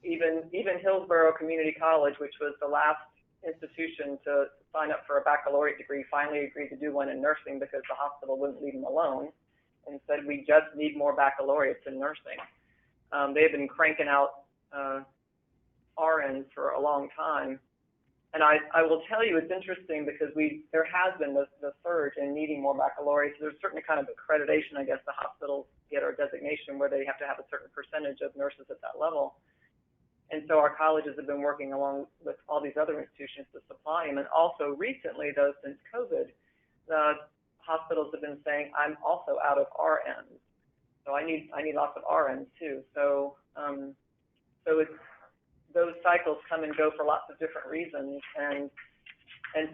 Even Hillsborough Community College, which was the last institution to sign up for a baccalaureate degree finally agreed to do one in nursing because the hospital wouldn't leave them alone, and said we just need more baccalaureates in nursing. They've been cranking out RNs for a long time. And I will tell you, it's interesting because there has been the surge in needing more baccalaureates. There's certainly kind of accreditation, I guess, the hospitals get, or designation, where they have to have a certain percentage of nurses at that level. And so our colleges have been working along with all these other institutions to supply them. And also recently, though, since COVID, the hospitals have been saying, I'm also out of RNs. So I need lots of RNs too. So it's, those cycles come and go for lots of different reasons. And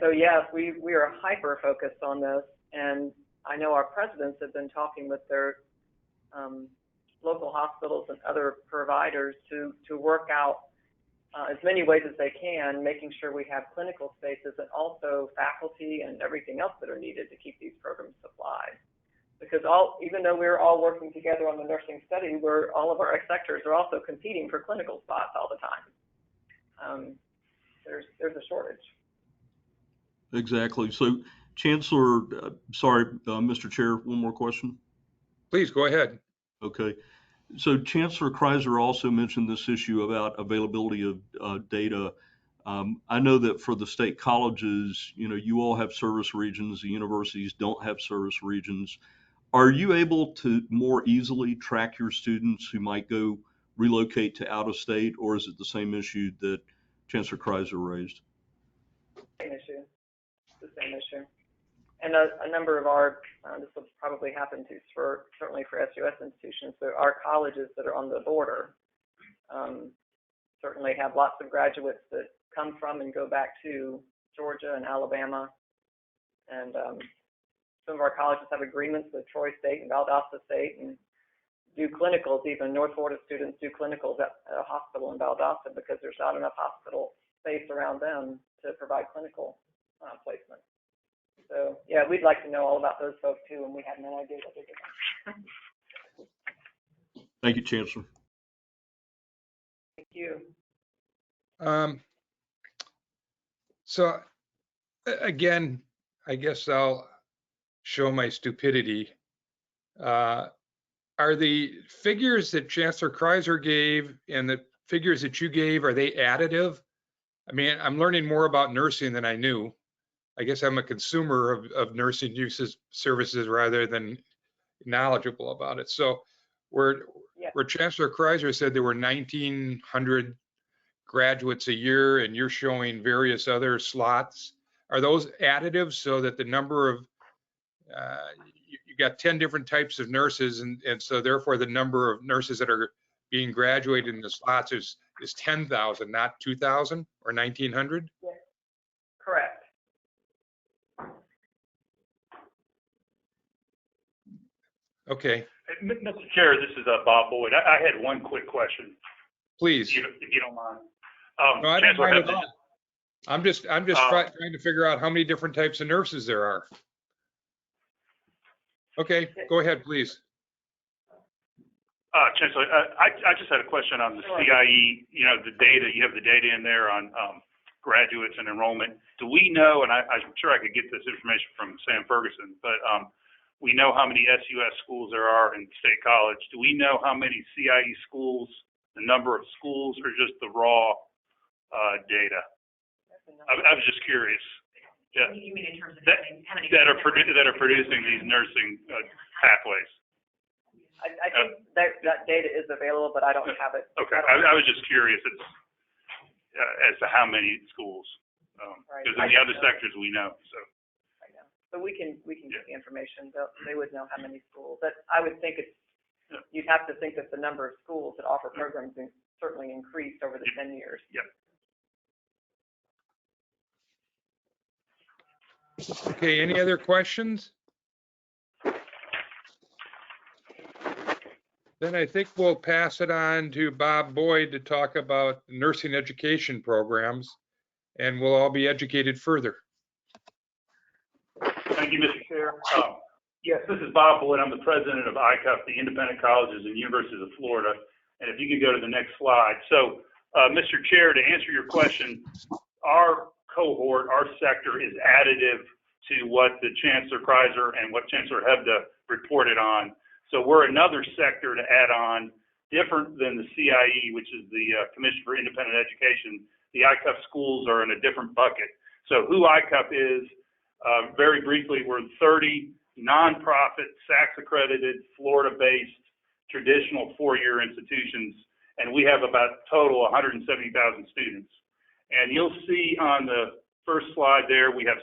so, yes, we are hyper focused on this. And I know our presidents have been talking with their local hospitals and other providers to work out as many ways as they can, making sure we have clinical spaces and also faculty and everything else that are needed to keep these programs supplied. Because even though we're all working together on the nursing study, all of our sectors are also competing for clinical spots all the time. There's a shortage. Exactly. So, Chancellor, Mr. Chair, one more question. Please go ahead. Okay. So Chancellor Kreiser also mentioned this issue about availability of data. I know that for the state colleges, you all have service regions, the universities don't have service regions. Are you able to more easily track your students who might go relocate to out of state, or is it the same issue that Chancellor Kreiser raised? Same issue. The same issue. And a number of our, this will probably happen certainly for SUS institutions, but our colleges that are on the border certainly have lots of graduates that come from and go back to Georgia and Alabama. And some of our colleges have agreements with Troy State and Valdosta State and do clinicals. Even North Florida students do clinicals at a hospital in Valdosta because there's not enough hospital space around them to provide clinical placement. So, yeah, we'd like to know all about those folks too, and we have no idea what they're doing. Thank you, Chancellor. Thank you. So, again, I guess I'll show my stupidity. Are the figures that Chancellor Kreiser gave and the figures that you gave, are they additive? I mean, I'm learning more about nursing than I knew. I guess I'm a consumer of nursing services rather than knowledgeable about it. So where Chancellor Kreiser said there were 1,900 graduates a year and you're showing various other slots, are those additive so that the number of, you got 10 different types of nurses and so therefore the number of nurses that are being graduated in the slots is 10,000, not 2,000 or 1,900? Yes, correct. Okay. Mr. Chair, this is Bob Boyd. I had one quick question. Please. If you don't mind. No, I don't mind at all. I'm just trying to figure out how many different types of nurses there are. Okay, go ahead, please. Chancellor, I just had a question on the CIE, the data, you have the data in there on graduates and enrollment. Do we know, and I'm sure I could get this information from Sam Ferguson, but we know how many SUS schools there are in State College. Do we know how many CIE schools, the number of schools, or just the raw data? I was just curious. Yeah. You mean in terms of how many that are producing these nursing pathways? I think that data is available, but I don't have it. Okay, I was just curious as to how many schools, because in the other sectors we know. So. But we can get the information. They would know how many schools. But I would think you'd have to think that the number of schools that offer programs certainly increased over the 10 years. Yep. Okay, any other questions? Then I think we'll pass it on to Bob Boyd to talk about nursing education programs, and we'll all be educated further. Thank you, Mr. Chair. Yes, this is Bob Boyd. I'm the president of ICUF, the Independent Colleges and Universities of Florida. And if you could go to the next slide. So, Mr. Chair, to answer your question, our cohort, our sector, is additive to what the Chancellor Kreiser and what Chancellor Hebda reported on. So we're another sector to add on, different than the CIE, which is the Commission for Independent Education. The ICUF schools are in a different bucket. So who ICUF is, very briefly, we're 30 nonprofit, SACS-accredited, Florida-based, traditional four-year institutions, and we have about total 170,000 students. And you'll see on the first slide there, we have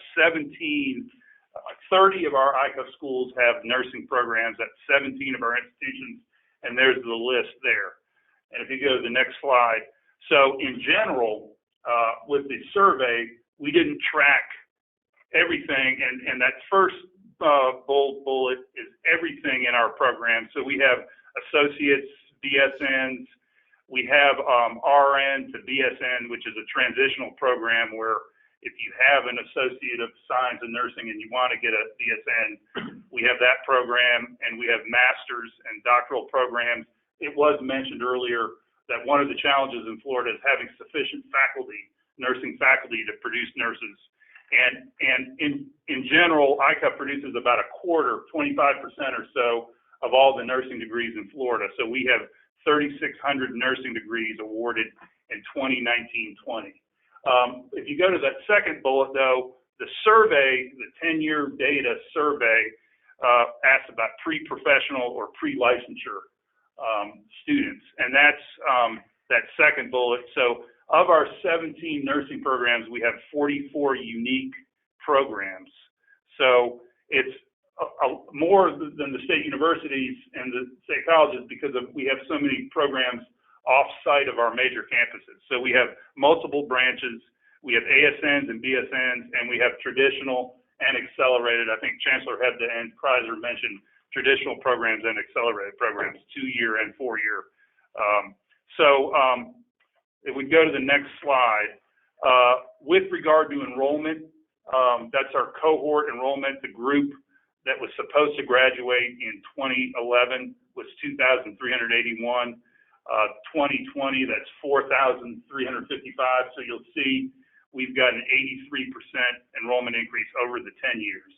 30 of our ICUF schools have nursing programs at 17 of our institutions, and there's the list there. And if you go to the next slide, so in general, with the survey, we didn't track everything, and that first bold bullet is everything in our program. So we have associates, BSNs, we have RN to BSN, which is a transitional program where if you have an Associate of Science in Nursing and you want to get a BSN, we have that program, and we have master's and doctoral programs. It was mentioned earlier that one of the challenges in Florida is having sufficient faculty, nursing faculty, to produce nurses. And in general, ICUF produces about a quarter, 25% or so, of all the nursing degrees in Florida. So we have 3,600 nursing degrees awarded in 2019-20. If you go to that second bullet, though, the survey, the 10-year data survey, asks about pre-professional or pre-licensure students, and that's that second bullet. So of our 17 nursing programs, we have 44 unique programs. So it's more than the state universities and the state colleges because we have so many programs off-site of our major campuses. So we have multiple branches, we have ASNs and BSNs, and we have traditional and accelerated. I think Chancellor Hebda and Kreiser mentioned traditional programs and accelerated programs, 2-year and 4-year. If we go to the next slide, with regard to enrollment, that's our cohort enrollment. The group that was supposed to graduate in 2011 was 2,381. 2020, that's 4,355. So you'll see we've got an 83% enrollment increase over the 10 years.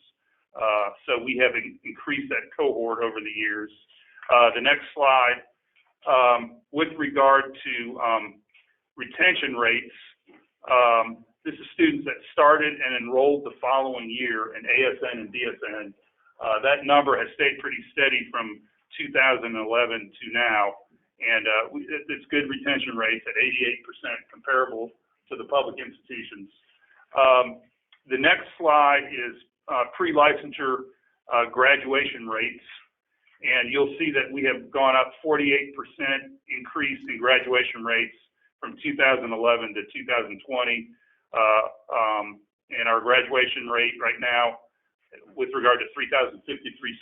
So we have increased that cohort over the years. The next slide, with regard to retention rates, this is students that started and enrolled the following year in ASN and BSN. That number has stayed pretty steady from 2011 to now, and it's good retention rates at 88%, comparable to the public institutions. The next slide is pre-licensure graduation rates, and you'll see that we have gone up 48% increase in graduation rates from 2011 to 2020, and our graduation rate right now with regard to 3,053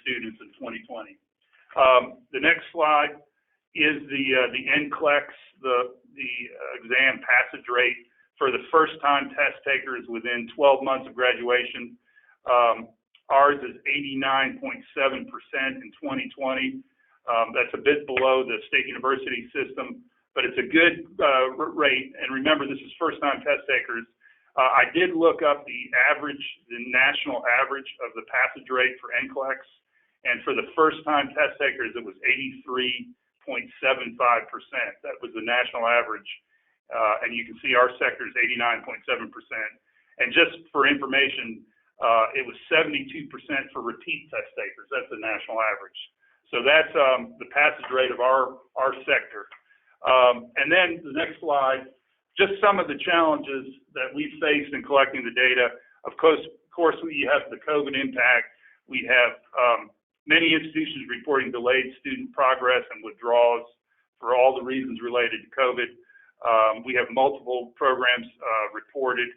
students in 2020. The next slide is the NCLEX, the exam passage rate for the first-time test takers within 12 months of graduation. Ours is 89.7% in 2020. That's a bit below the state university system, but it's a good rate. And remember, this is first-time test takers. I did look up the national average of the passage rate for NCLEX, and for the first-time test takers, it was 83.75%. That was the national average, and you can see our sector is 89.7%. And just for information, it was 72% for repeat test takers. That's the national average. So that's the passage rate of our sector. And then the next slide, just some of the challenges that we faced in collecting the data. Of course, we have the COVID impact. We have many institutions reporting delayed student progress and withdrawals for all the reasons related to COVID. We have multiple programs reported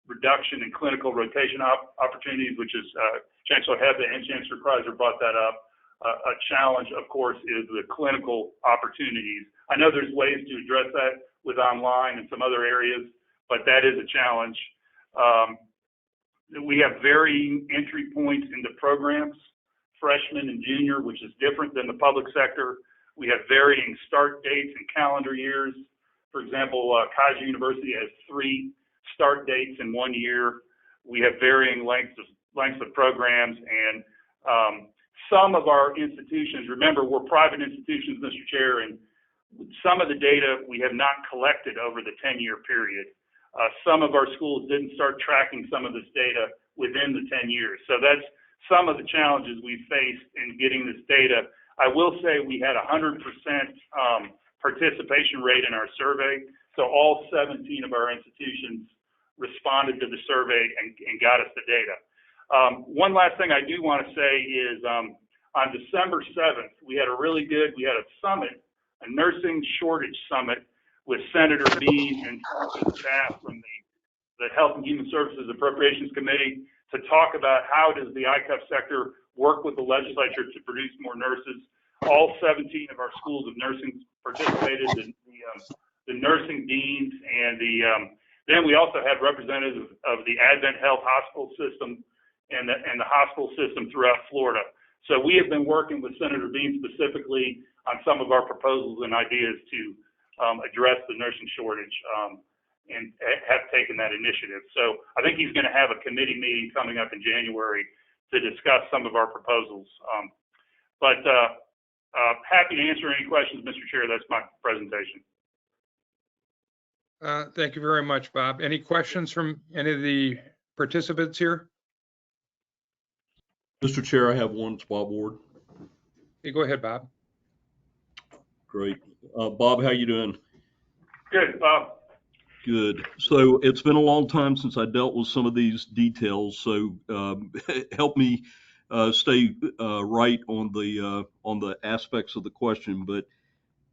reduction in clinical rotation opportunities, which is Chancellor Hebda and Chancellor Kreiser brought that up. A challenge, of course, is the clinical opportunities. I know there's ways to address that with online and some other areas, but that is a challenge. We have varying entry points into programs, freshman and junior, which is different than the public sector. We have varying start dates and calendar years. For example, Kaiser University has 3 start dates in 1 year. We have varying lengths of programs, and some of our institutions, remember, we're private institutions, Mr. Chair, and some of the data we have not collected over the 10-year period. Some of our schools didn't start tracking some of this data within the 10 years. So that's some of the challenges we faced in getting this data. I will say we had 100% participation rate in our survey. So all 17 of our institutions responded to the survey and got us the data. One last thing I do want to say is on December 7th, we had a summit, a nursing shortage summit with Senator Bean and staff from the Health and Human Services Appropriations Committee to talk about how does the ICUF sector work with the legislature to produce more nurses. All 17 of our schools of nursing participated, the nursing deans, and then we also had representatives of the Advent Health Hospital System and the hospital system throughout Florida. So we have been working with Senator Bean specifically on some of our proposals and ideas to address the nursing shortage and have taken that initiative. So I think he's going to have a committee meeting coming up in January to discuss some of our proposals. But happy to answer any questions, Mr. Chair. That's my presentation. Thank you very much, Bob. Any questions from any of the participants here? Mr. Chair, I have one. It's Bob Ward. Hey, go ahead, Bob. Great. Bob, how you doing? Good, Bob. Good. So it's been a long time since I dealt with some of these details. So help me stay right on the aspects of the question. But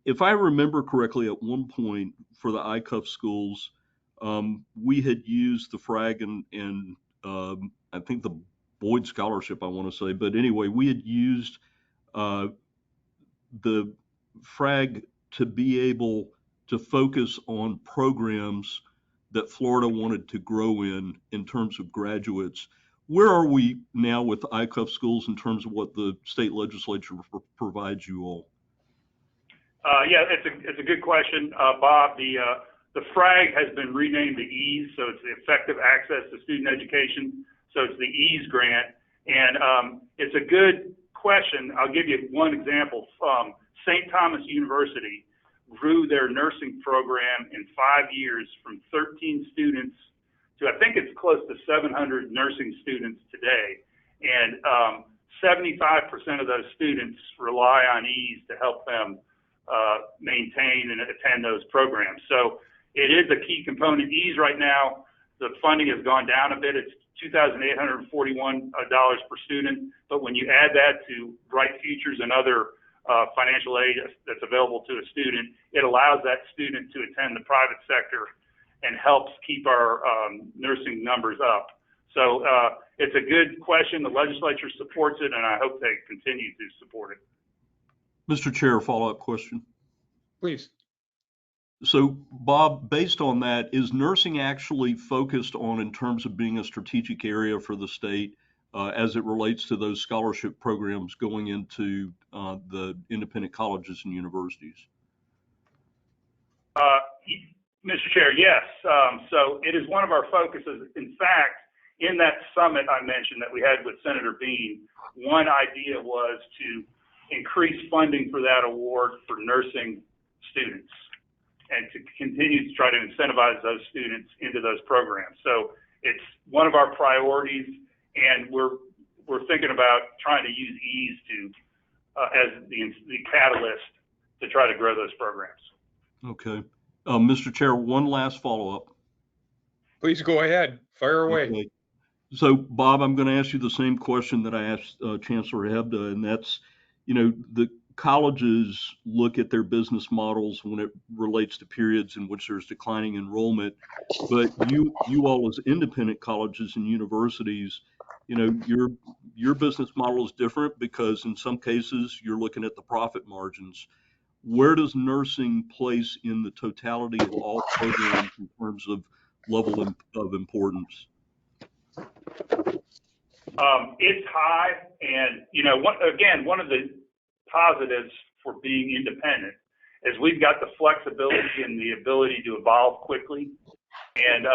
if I remember correctly, at one point for the ICUF schools, we had used the FRAG and I think the Boyd Scholarship, I want to say. But anyway, we had used the FRAG to be able to focus on programs that Florida wanted to grow in terms of graduates. Where are we now with the ICUF schools in terms of what the state legislature provides you all? Yeah, it's a good question, Bob. The FRAG has been renamed to EASE, so it's the Effective Access to Student Education. So it's the EASE grant, and it's a good question. I'll give you one example. St. Thomas University grew their nursing program in 5 years from 13 students to, I think it's close to 700 nursing students today. And 75% of those students rely on EASE to help them maintain and attend those programs. So it is a key component. EASE right now, the funding has gone down a bit. It's $2,841 per student. But when you add that to Bright Futures and other financial aid that's available to a student, it allows that student to attend the private sector and helps keep our nursing numbers up. So it's a good question. The legislature supports it, and I hope they continue to support it. Mr. Chair, follow-up question. Please. So, Bob, based on that, is nursing actually focused on in terms of being a strategic area for the state as it relates to those scholarship programs going into the independent colleges and universities? Mr. Chair, yes. So it is one of our focuses. In fact, in that summit I mentioned that we had with Senator Bean, one idea was to increase funding for that award for nursing students and to continue to try to incentivize those students into those programs. So it's one of our priorities, and we're thinking about trying to use EASE as the catalyst to try to grow those programs. Okay. Mr. Chair, one last follow-up. Please go ahead. Fire away. Okay. So, Bob, I'm going to ask you the same question that I asked Chancellor Hebda, and that's, the colleges look at their business models when it relates to periods in which there's declining enrollment, but you all as independent colleges and universities, your business model is different because in some cases you're looking at the profit margins. Where does nursing place in the totality of all programs in terms of level of importance? It's high, and one of the positives for being independent is we've got the flexibility and the ability to evolve quickly. And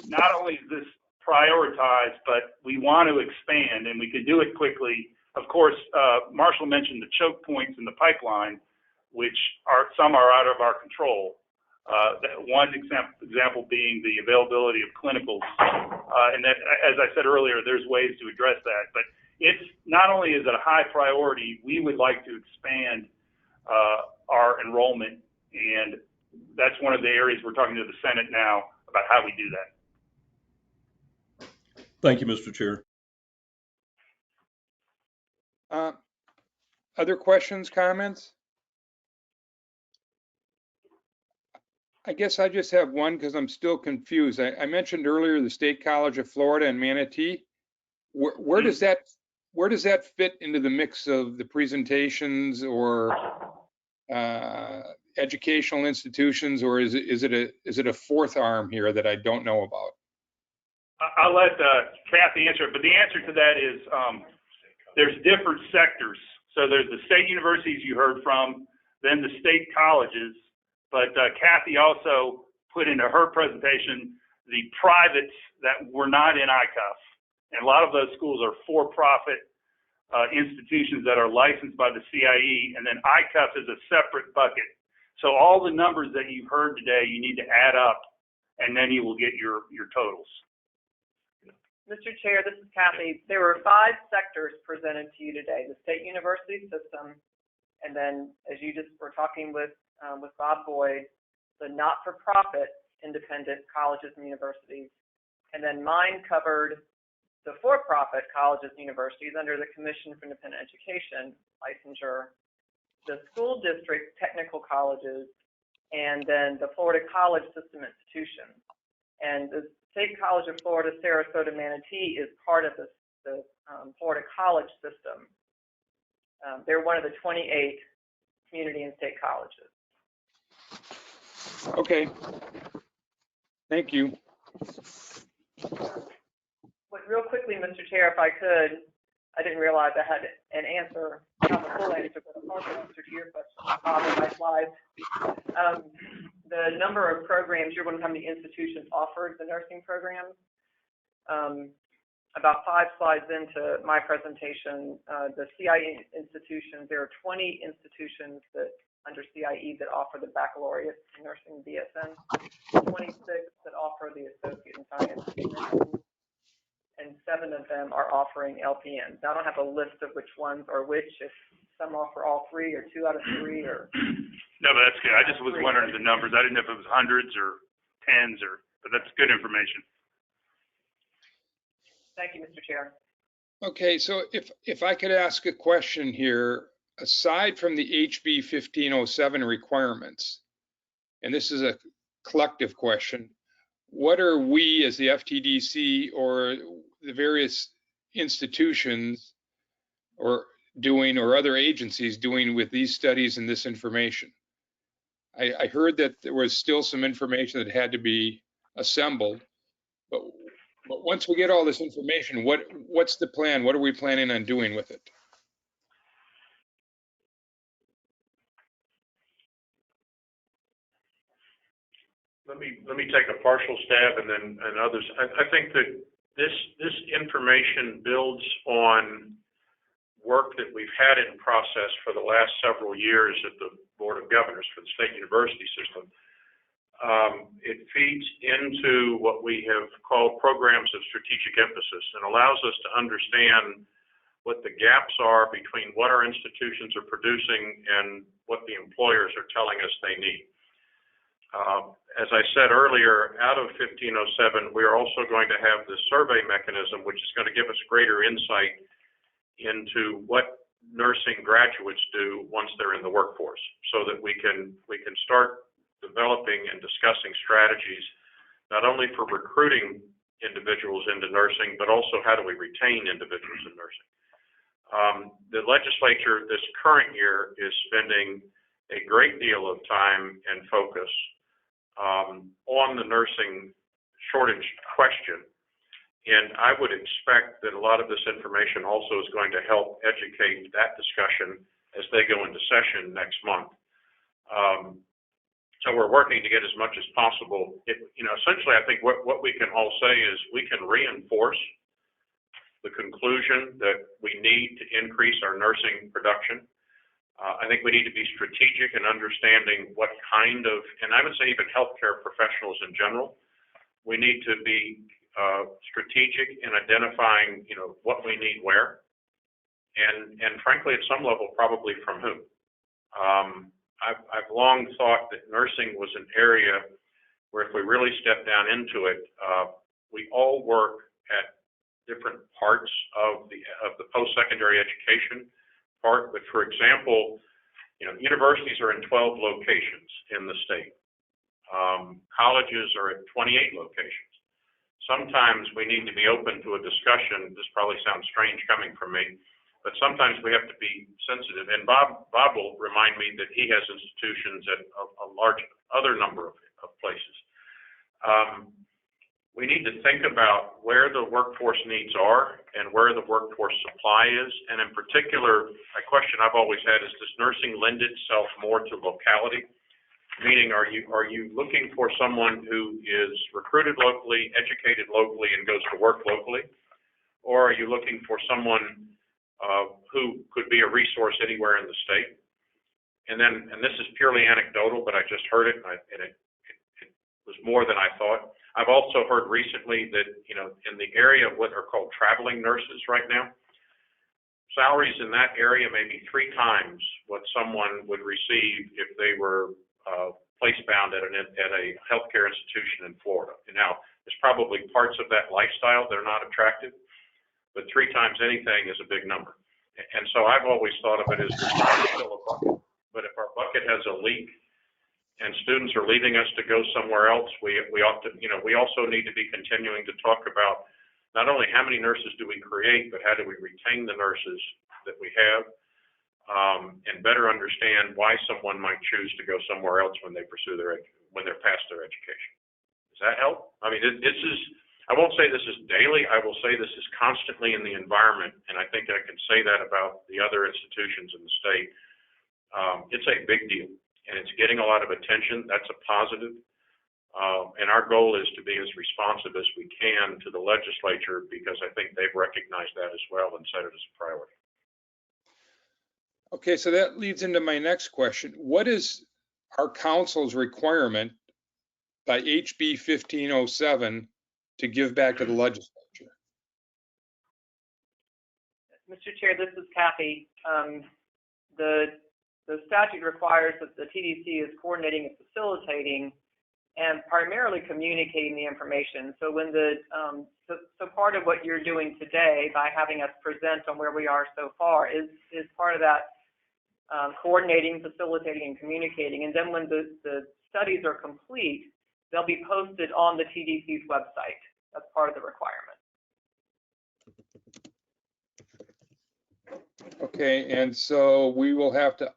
not only is this prioritized, but we want to expand and we can do it quickly. Of course, Marshall mentioned the choke points in the pipeline, which some are out of our control. One example being the availability of clinicals. And that, as I said earlier, there's ways to address that. But it's not only is it a high priority, we would like to expand our enrollment. And that's one of the areas we're talking to the Senate now about how we do that. Thank you, Mr. Chair. Other questions, comments? I guess I just have one because I'm still confused. I mentioned earlier the State College of Florida and Manatee. Where does that fit into the mix of the presentations or educational institutions, or is it a fourth arm here that I don't know about? I'll let Kathy answer it, but the answer to that is there's different sectors. So there's the state universities you heard from, then the state colleges, but Kathy also put into her presentation the privates that were not in ICUF. And a lot of those schools are for-profit institutions that are licensed by the CIE, and then ICUF is a separate bucket. So all the numbers that you've heard today, you need to add up, and then you will get your totals. Mr. Chair, this is Kathy. There were 5 sectors presented to you today: the state university system, and then, as you just were talking with Bob Boyd, the not-for-profit independent colleges and universities, and then mine covered the for-profit colleges and universities under the Commission for Independent Education licensure, the school district technical colleges, and then the Florida College System institutions. And the State College of Florida, Sarasota, Manatee is part of the Florida College System. They're one of the 28 community and state colleges. Okay. Thank you. But real quickly, Mr. Chair, if I could, I didn't realize I had an answer, not the full answer, but a partial answer to your question, Bob, in my slides. The number of programs, you're going to how many institutions offered the nursing programs. About 5 slides into my presentation, the CIE institutions, there are 20 institutions that under CIE that offer the baccalaureate in nursing BSN, 26 that offer the associate in science in nursing, and 7 of them are offering LPNs. Now, I don't have a list of which ones or which, if some offer all 3 or 2 out of 3 or. No, but that's good. I just was wondering the numbers. I didn't know if it was hundreds or tens but that's good information. Thank you, Mr. Chair. Okay, so if I could ask a question here, aside from the HB 1507 requirements, and this is a collective question, what are we as the FTDC or the various institutions or other agencies doing with these studies and this information? I heard that there was still some information that had to be assembled, but once we get all this information, what's the plan? What are we planning on doing with it? Let me take a partial stab and then others. I think that this information builds on work that we've had in process for the last several years at the Board of Governors for the state university system. It feeds into what we have called programs of strategic emphasis and allows us to understand what the gaps are between what our institutions are producing and what the employers are telling us they need. As I said earlier, out of 1507, we're also going to have this survey mechanism, which is going to give us greater insight into what nursing graduates do once they're in the workforce, so that we can start developing and discussing strategies, not only for recruiting individuals into nursing, but also how do we retain individuals in nursing. The legislature this current year is spending a great deal of time and focus on the nursing shortage question. And I would expect that a lot of this information also is going to help educate that discussion as they go into session next month. So we're working to get as much as possible. Essentially, I think what we can all say is we can reinforce the conclusion that we need to increase our nursing production. I think we need to be strategic in understanding what kind of, and I would say even healthcare professionals in general, we need to be strategic in identifying, what we need where, and frankly, at some level, probably from whom. I've long thought that nursing was an area where if we really step down into it, we all work at different parts of the post-secondary education part. But for example, universities are in 12 locations in the state. Colleges are at 28 locations. Sometimes we need to be open to a discussion. This probably sounds strange coming from me, but sometimes we have to be sensitive. And Bob will remind me that he has institutions at a large other number of places. We need to think about where the workforce needs are and where the workforce supply is. And in particular, a question I've always had is, does nursing lend itself more to locality? Meaning, are you looking for someone who is recruited locally, educated locally, and goes to work locally? Or are you looking for someone who could be a resource anywhere in the state? And this is purely anecdotal, but I just heard it, and it was more than I thought. I've also heard recently that, in the area of what are called traveling nurses right now, salaries in that area may be 3 times what someone would receive if they were place-bound at a healthcare institution in Florida. And now, there's probably parts of that lifestyle that are not attractive, but 3 times anything is a big number. And so I've always thought of it as we're trying to fill a bucket, but if our bucket has a leak and students are leaving us to go somewhere else, we ought to, we also need to be continuing to talk about not only how many nurses do we create, but how do we retain the nurses that we have, and better understand why someone might choose to go somewhere else when they pursue when they're past their education. Does that help? I mean, this is, I won't say this is daily. I will say this is constantly in the environment, and I think I can say that about the other institutions in the state. It's a big deal, and it's getting a lot of attention. That's a positive. And our goal is to be as responsive as we can to the legislature, because I think they've recognized that as well and set it as a priority. Okay, so that leads into my next question. What is our council's requirement by HB 1507 to give back to the legislature? Mr. Chair, this is Kathy. The statute requires that the TDC is coordinating and facilitating and primarily communicating the information. So when so part of what you're doing today by having us present on where we are so far is part of that coordinating, facilitating, and communicating. And then when the studies are complete, they'll be posted on the TDC's website. That's part of the requirement. Okay, and so we will have to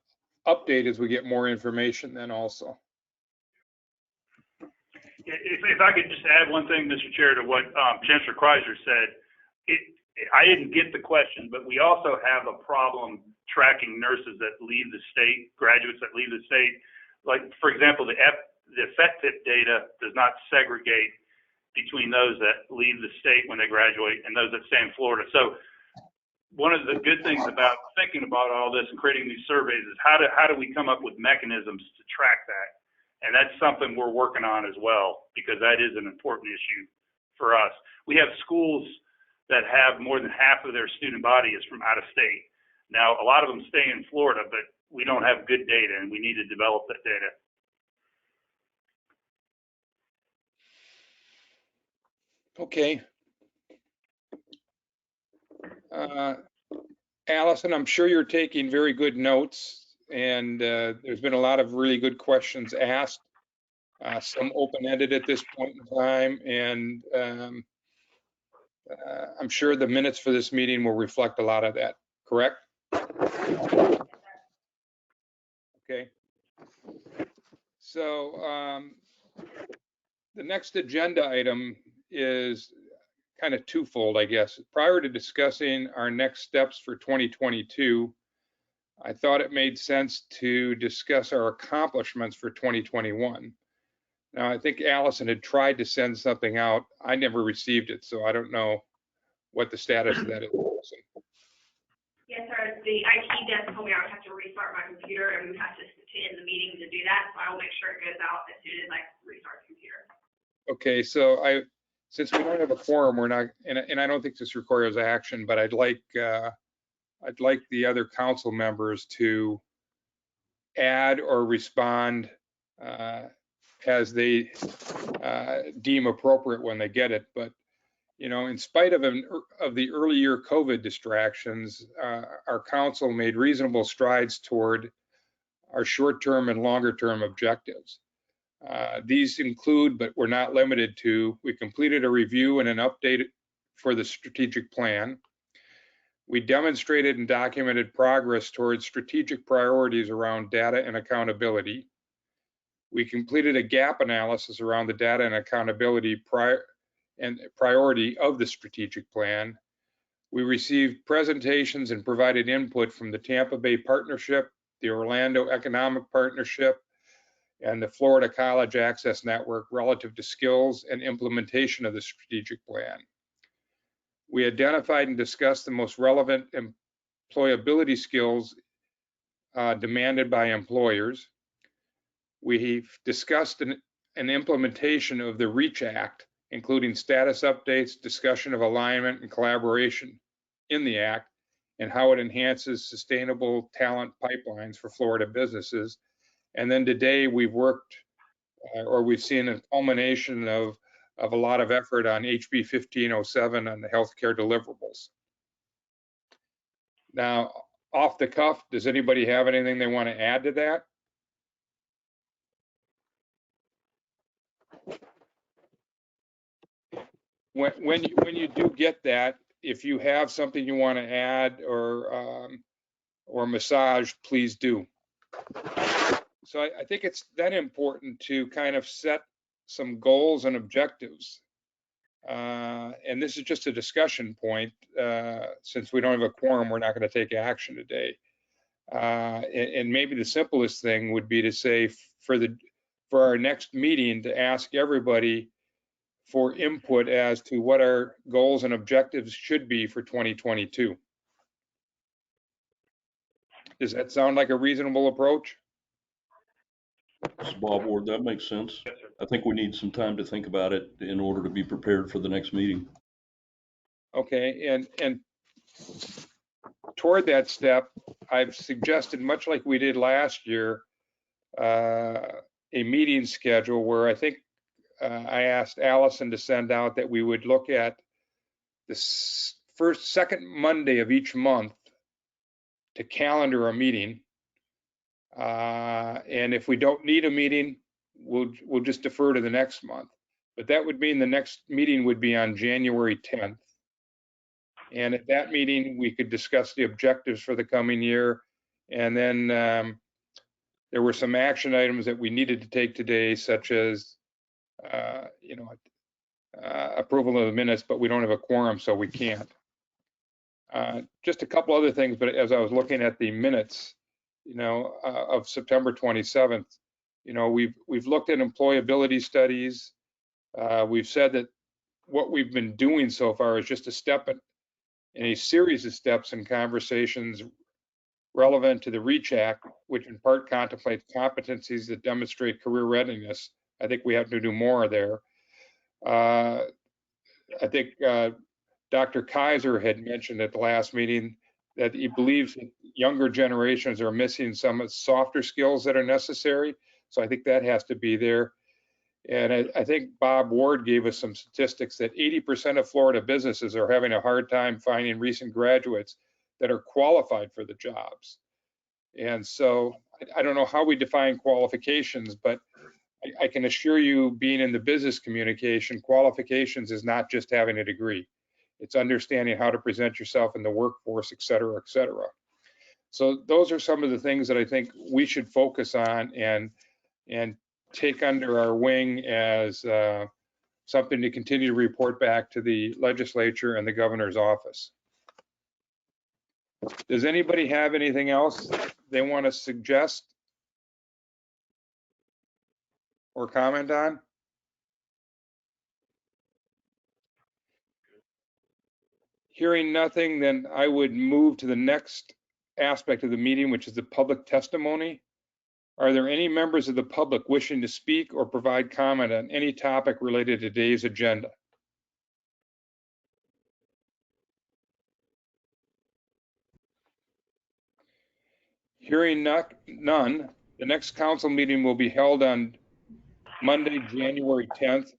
update as we get more information then also. If I could just add one thing, Mr. Chair, to what Chancellor Kreiser said. I didn't get the question, but we also have a problem tracking nurses that leave the state, graduates that leave the state. Like, for example, the FETPIP data does not segregate between those that leave the state when they graduate and those that stay in Florida. So one of the good things about thinking about all this and creating these surveys is how do we come up with mechanisms to track that? And that's something we're working on as well, because that is an important issue for us. We have schools that have more than half of their student body is from out of state. Now, a lot of them stay in Florida, but we don't have good data, and we need to develop that data. Okay. Allison, I'm sure you're taking very good notes, and there's been a lot of really good questions asked, some open-ended at this point in time, and I'm sure the minutes for this meeting will reflect a lot of that, correct? Okay. So the next agenda item is kind of twofold, I guess. Prior to discussing our next steps for 2022, I thought it made sense to discuss our accomplishments for 2021. Now, I think Allison had tried to send something out. I never received it, so I don't know what the status of that is. Yes, sir. The IT desk told me I would have to restart my computer and we would have to end the meeting to do that. So I will make sure it goes out as soon as I restart the computer. Okay, so since we don't have a quorum, we're not, and I don't think this requires action, but I'd like the other council members to add or respond as they deem appropriate when they get it. But you know, in spite of the early year COVID distractions, our council made reasonable strides toward our short-term and longer-term objectives. These include, but were not limited to, we completed a review and an update for the strategic plan. We demonstrated and documented progress towards strategic priorities around data and accountability. We completed a gap analysis around the data and accountability priority of the strategic plan. We received presentations and provided input from the Tampa Bay Partnership, the Orlando Economic Partnership, and the Florida College Access Network relative to skills and implementation of the strategic plan. We identified and discussed the most relevant employability skills demanded by employers. We've discussed an implementation of the REACH Act, including status updates, discussion of alignment and collaboration in the Act, and how it enhances sustainable talent pipelines for Florida businesses. And then today we've worked, or we've seen a culmination of a lot of effort on HB 1507 on the healthcare deliverables. Now, off the cuff, does anybody have anything they want to add to that? When you do get that, if you have something you want to add or massage, please do. So I think it's that important to kind of set some goals and objectives. And this is just a discussion point. Since we don't have a quorum, we're not going to take action today. And maybe the simplest thing would be to say for our next meeting to ask everybody for input as to what our goals and objectives should be for 2022. Does that sound like a reasonable approach? Bob Ward, that makes sense. I think we need some time to think about it in order to be prepared for the next meeting. Okay, and toward that step, I've suggested, much like we did last year, a meeting schedule where I think I asked Allison to send out that we would look at the second Monday of each month to calendar a meeting. And if we don't need a meeting, we'll just defer to the next month. But that would mean the next meeting would be on January 10th. And at that meeting, we could discuss the objectives for the coming year. And then there were some action items that we needed to take today, such as approval of the minutes, but we don't have a quorum, so we can't. Just a couple other things, but as I was looking at the minutes, of September 27th, we've looked at employability studies. We've said that what we've been doing so far is just a step in a series of steps and conversations relevant to the REACH Act, which in part contemplates competencies that demonstrate career readiness. I think we have to do more there. I think Dr. Kaiser had mentioned at the last meeting that he believes that younger generations are missing some of the softer skills that are necessary. So I think that has to be there. And I think Bob Ward gave us some statistics that 80% of Florida businesses are having a hard time finding recent graduates that are qualified for the jobs. And so I don't know how we define qualifications, but I can assure you, being in the business communication, qualifications is not just having a degree. It's understanding how to present yourself in the workforce, et cetera, et cetera. So those are some of the things that I think we should focus on and take under our wing as something to continue to report back to the legislature and the governor's office. Does anybody have anything else they want to suggest or comment on? Hearing nothing, then I would move to the next aspect of the meeting, which is the public testimony. Are there any members of the public wishing to speak or provide comment on any topic related to today's agenda? Hearing none, the next council meeting will be held on Monday, January 10th.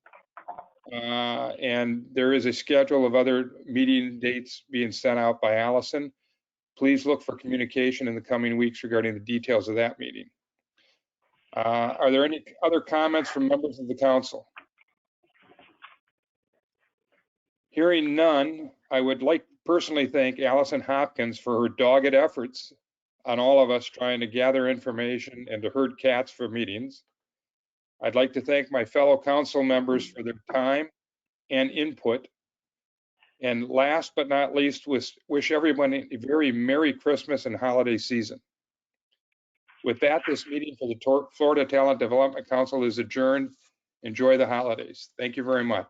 And there is a schedule of other meeting dates being sent out by Allison. Please look for communication in the coming weeks regarding the details of that meeting. Are there any other comments from members of the council? Hearing none, I would like to personally thank Allison Hopkins for her dogged efforts on all of us trying to gather information and to herd cats for meetings. I'd like to thank my fellow council members for their time and input. And last but not least, wish everyone a very Merry Christmas and holiday season. With that, this meeting for the Florida Talent Development Council is adjourned. Enjoy the holidays. Thank you very much.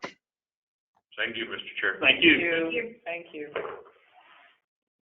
Thank you, Mr. Chair. Thank you. Thank you.